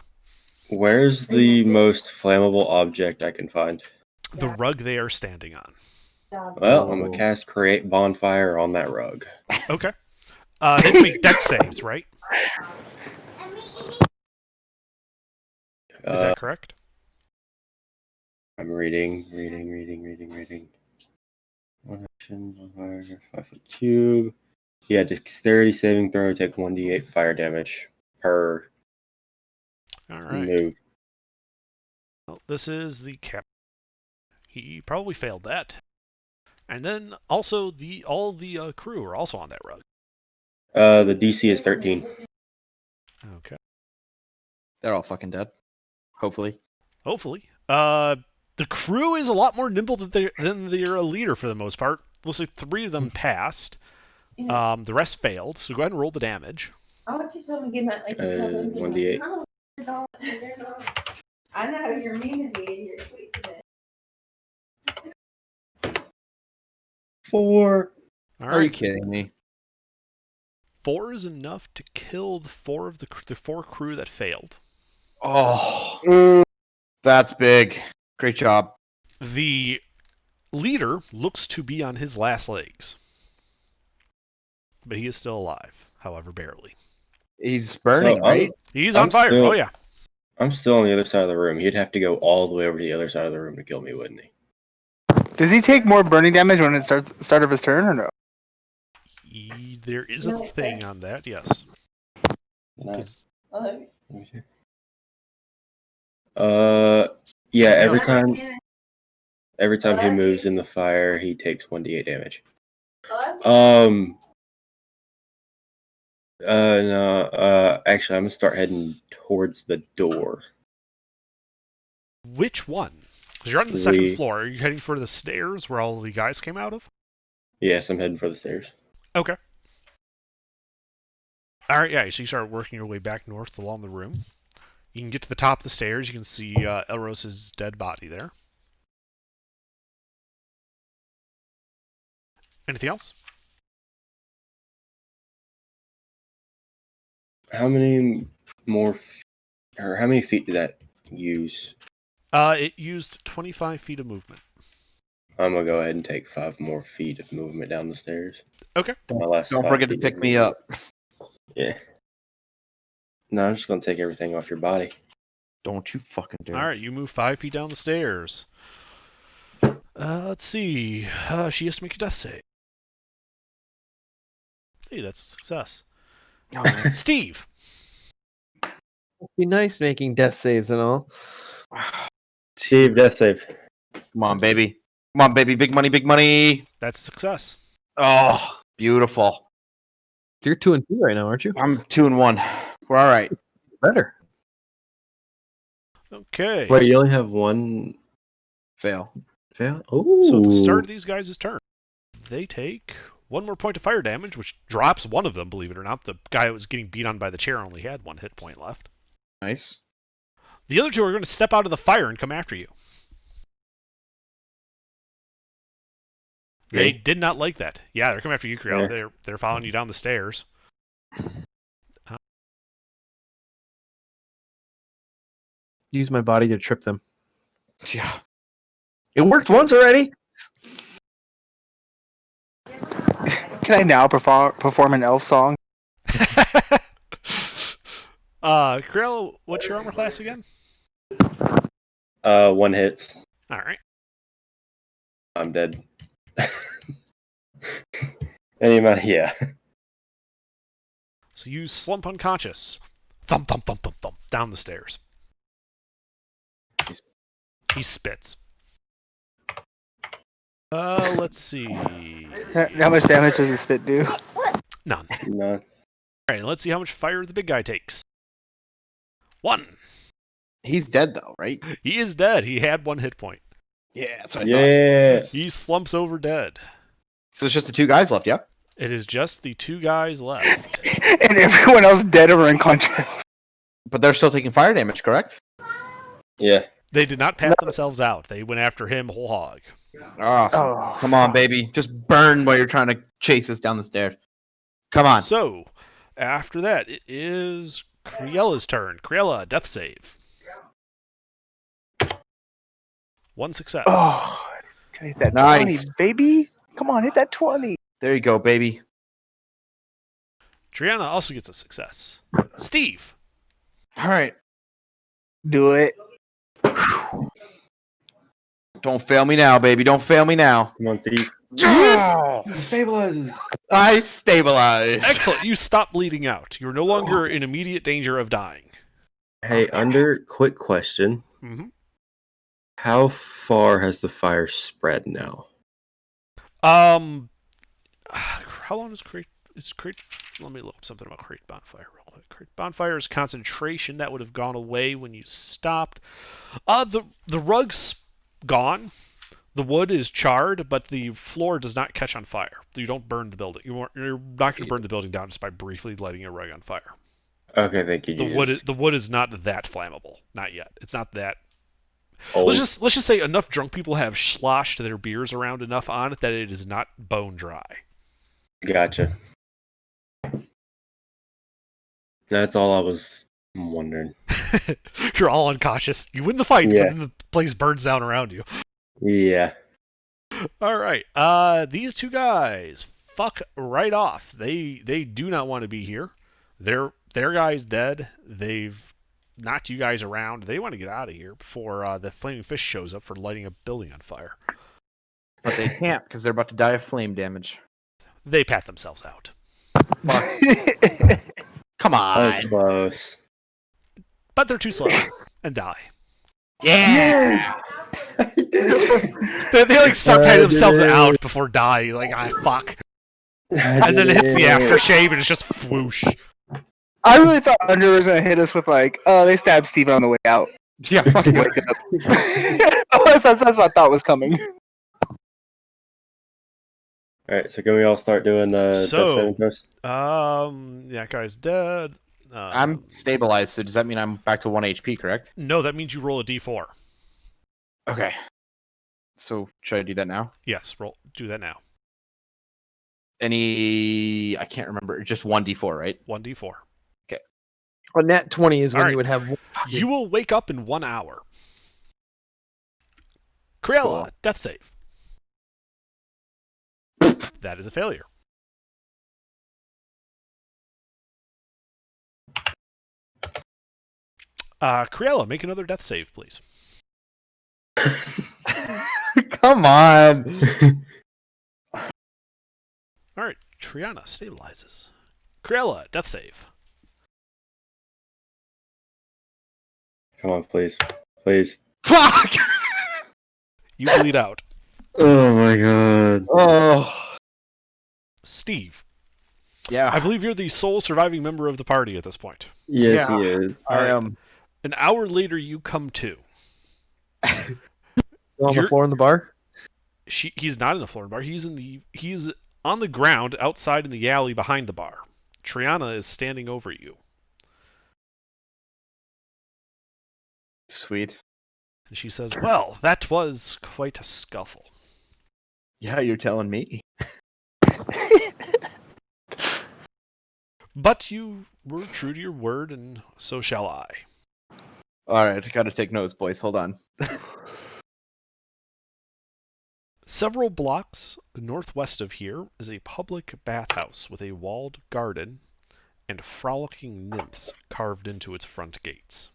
Where's the most flammable object I can find? The rug they are standing on. Well, I'm gonna cast Create Bonfire on that rug. Okay. They have to make dex saves, right? Is that correct? I'm reading. One action, bonfire, 5-foot cube. Yeah, dexterity saving throw, take 1d8 fire damage per All right. move. Well, this is the cap. He probably failed that. And then also all the crew are also on that rug. The DC is 13. Okay. They're all fucking dead. Hopefully. Hopefully. The crew is a lot more nimble than their leader for the most part. Looks like 3 of them passed. The rest failed. So go ahead and roll the damage. I want you to tell me again that like you tell them. 1d8. No, they're not. I know you're mean to me and you're sweet today. 4. All Are you right. kidding me? 4 is enough to kill the 4 crew that failed. Oh, that's big. Great job. The leader looks to be on his last legs. But he is still alive, however, barely. He's burning, No, I'm- right? He's I'm on fire. still- Oh, yeah. I'm still on the other side of the room. He'd have to go all the way over to the other side of the room to kill me, wouldn't he? Does he take more burning damage when it starts start of his turn or no? There is a thing on that, yes. Nice. 'Cause- Yeah, every time he moves in the fire, he takes 1d8 damage. No, actually, I'm gonna start heading towards the door. Which one? Because you're on the second floor. Are you heading for the stairs where all the guys came out of? Yes, I'm heading for the stairs. Okay. All right, yeah, so you start working your way back north along the room. You can get to the top of the stairs. You can see Elros's dead body there. Anything else? How many how many feet did that use? It used 25 feet of movement. I'm gonna go ahead and take 5 more feet of movement down the stairs. Okay. Don't forget to pick me up. Yeah. No, I'm just gonna take everything off your body. Don't you fucking do it. All right, you move 5 feet down the stairs. Let's see. She has to make a death save. Hey, that's a success. Oh, Steve. It'd be nice making death saves and all. Steve, death save. Come on, baby. Come on, baby. Big money, big money. That's a success. Oh, beautiful. You're 2 and 2 right now, aren't you? I'm 2 and 1. We're all right. Better. Okay. Wait, you only have 1 Fail. fail? Oh. So at the start of these guys' turn, they take 1 more point of fire damage, which drops one of them, believe it or not. The guy that was getting beat on by the chair only had 1 hit point left. Nice. The other 2 are going to step out of the fire and come after you. They did not like that. Yeah, they're coming after you, Kriel. Yeah. They're following you down the stairs. Use my body to trip them. Yeah. It worked once already. Can I now perform an elf song? Kriel, what's your armor class again? 1 hits. All right. I'm dead. Any amount, yeah. So you slump unconscious. Thump, thump, thump, thump, thump, down the stairs. He spits. Let's see. How much damage does the spit do? None. No. Alright, let's see how much fire the big guy takes. 1. He's dead though, right? He is dead. He had 1 hit point. Yeah, that's what I thought. Yeah. He slumps over dead. So it's just the 2 guys left, yeah? It is just the 2 guys left. And everyone else dead or unconscious. But they're still taking fire damage, correct? Yeah. They did not pat themselves out. They went after him whole hog. Awesome. Oh. Come on, baby. Just burn while you're trying to chase us down the stairs. Come on. So, after that, it is Criella's turn. Criella, death save. 1 success. Oh, can I hit that Nice. 20, baby? Come on, hit that 20. There you go, baby. Triana also gets a success. Steve. All right. Do it. Don't fail me now, baby. Don't fail me now. Come on, Steve. Stabilizes. I stabilize. Excellent. You stop bleeding out. You're no longer in immediate danger of dying. Hey, quick question. Mm-hmm. How far has the fire spread now? How long is crate? It's crate. Let me look up something about crate bonfire real quick. Crate bonfire is concentration that would have gone away when you stopped. The rug's gone. The wood is charred, but the floor does not catch on fire. You don't burn the building. You're not going to burn the building down just by briefly lighting a rug on fire. Okay, thank you. The wood is not that flammable. Not yet. It's not that. Old. Let's just say enough drunk people have sloshed their beers around enough on it that it is not bone dry. Gotcha. That's all I was wondering. You're all unconscious. You win the fight, Yeah. but then the place burns down around you. Yeah. All right. These 2 guys fuck right off. They do not want to be here. Their guy's dead. They've knocked you guys around. They want to get out of here before the flaming fish shows up for lighting a building on fire. But they can't because they're about to die of flame damage. They pat themselves out. Come That was on. close. But they're too slow and die. Yeah. They like start patting themselves out before dying. Like, fuck. And then it hits the aftershave and it's just whoosh. I really thought Under was going to hit us with, like, oh, they stabbed Steven on the way out. Yeah, fucking Wake up. That's what I thought was coming. Alright, so can we all start doing death saving throws? That guy's dead. I'm stabilized, so does that mean I'm back to 1 HP, correct? No, that means you roll a d4. Okay. So should I do that now? Yes, do that now. I can't remember. Just 1d4, right? 1d4. A nat 20 is when All right. you would have. You will wake up in 1 hour. Criella, Cool. death save. That is a failure. Criella, make another death save, please. Come on. All right, Triana stabilizes. Criella, death save. Come on, please. Please. Fuck. You bleed out. Oh my god. Oh. Steve, Yeah. I believe you're the sole surviving member of the party at this point. Yes, Yeah. he is. I am. An hour later, you come to. Still on the You're- floor in the bar? He's not in the floor bar. He's on the ground outside in the alley behind the bar. Triana is standing over you. Sweet. And she says, "Well, that was quite a scuffle." Yeah, you're telling me. But you were true to your word, and so shall I. All right, I gotta take notes, boys. Hold on. Several blocks northwest of here is a public bathhouse with a walled garden and frolicking nymphs carved into its front gates.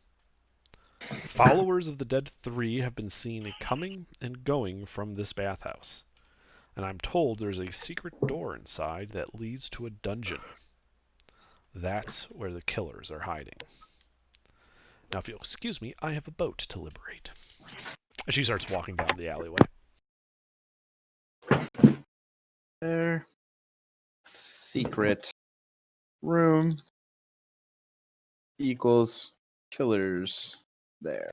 Followers of the dead 3 have been seen coming and going from this bathhouse, and I'm told there's a secret door inside that leads to a dungeon. That's where the killers are hiding. Now, if you'll excuse me, I have a boat to liberate. And she starts walking down the alleyway. There. Secret room equals killers there.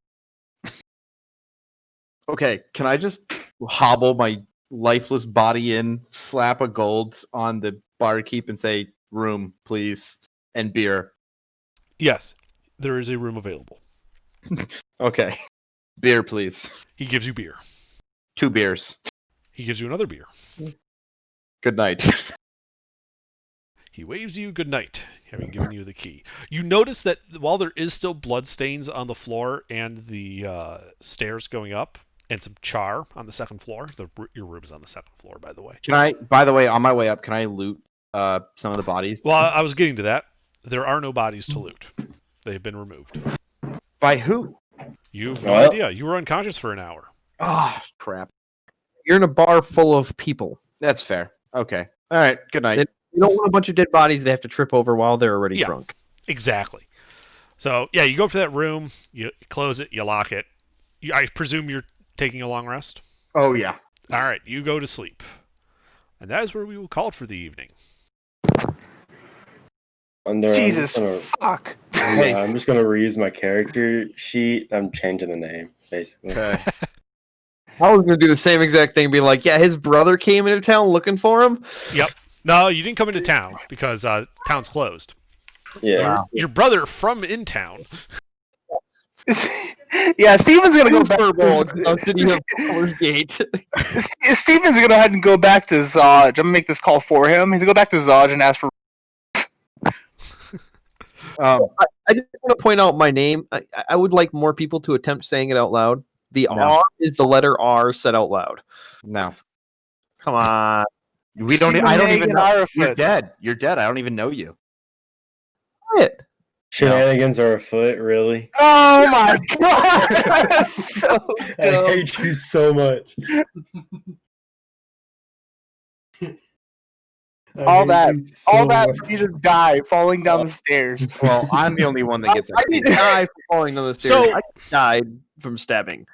Okay, can I just hobble my lifeless body in, slap a gold on the barkeep, and say, room, please, and beer? Yes, there is a room available. Okay. Beer, please. He gives you beer. 2 beers. He gives you another beer. Good night. He waves you good night, having given you the key. You notice that while there is still blood stains on the floor and the stairs going up, and some char on the second floor. Your room is on the second floor, by the way. Can I, by the way, on my way up, can I loot some of the bodies? Well, I was getting to that. There are no bodies to loot. They've been removed. By who? You have no idea. You were unconscious for an hour. Oh, crap. You're in a bar full of people. That's fair. Okay. All right. Good night. You don't want a bunch of dead bodies they have to trip over while they're already drunk. Exactly. So, yeah, you go up to that room, you close it, you lock it. I presume you're taking a long rest? Oh, yeah. All right, you go to sleep. And that is where we will call it for the evening. Jesus fuck. Yeah, I'm just going to reuse my character sheet. I'm changing the name, basically. Okay. I was going to do the same exact thing, be like, yeah, his brother came into town looking for him. Yep. No, you didn't come into town because town's closed. Yeah. Your brother from in town. Yeah, Steven's gonna go back to Gate. Steven's gonna go ahead and go back to Zodge. I'm gonna make this call for him. He's gonna go back to Zodge and ask for. I just want to point out my name. I would like more people to attempt saying it out loud. The R is the letter R said out loud. No. Come on. We don't. I don't even know. You're dead. You're dead. I don't even know you. What? Shenanigans are afoot, really? Oh my god! That's so dumb. I hate you so much. all that for you to die falling down the stairs. Well, I'm the only one that gets. I didn't die from falling down the stairs. I died from stabbing.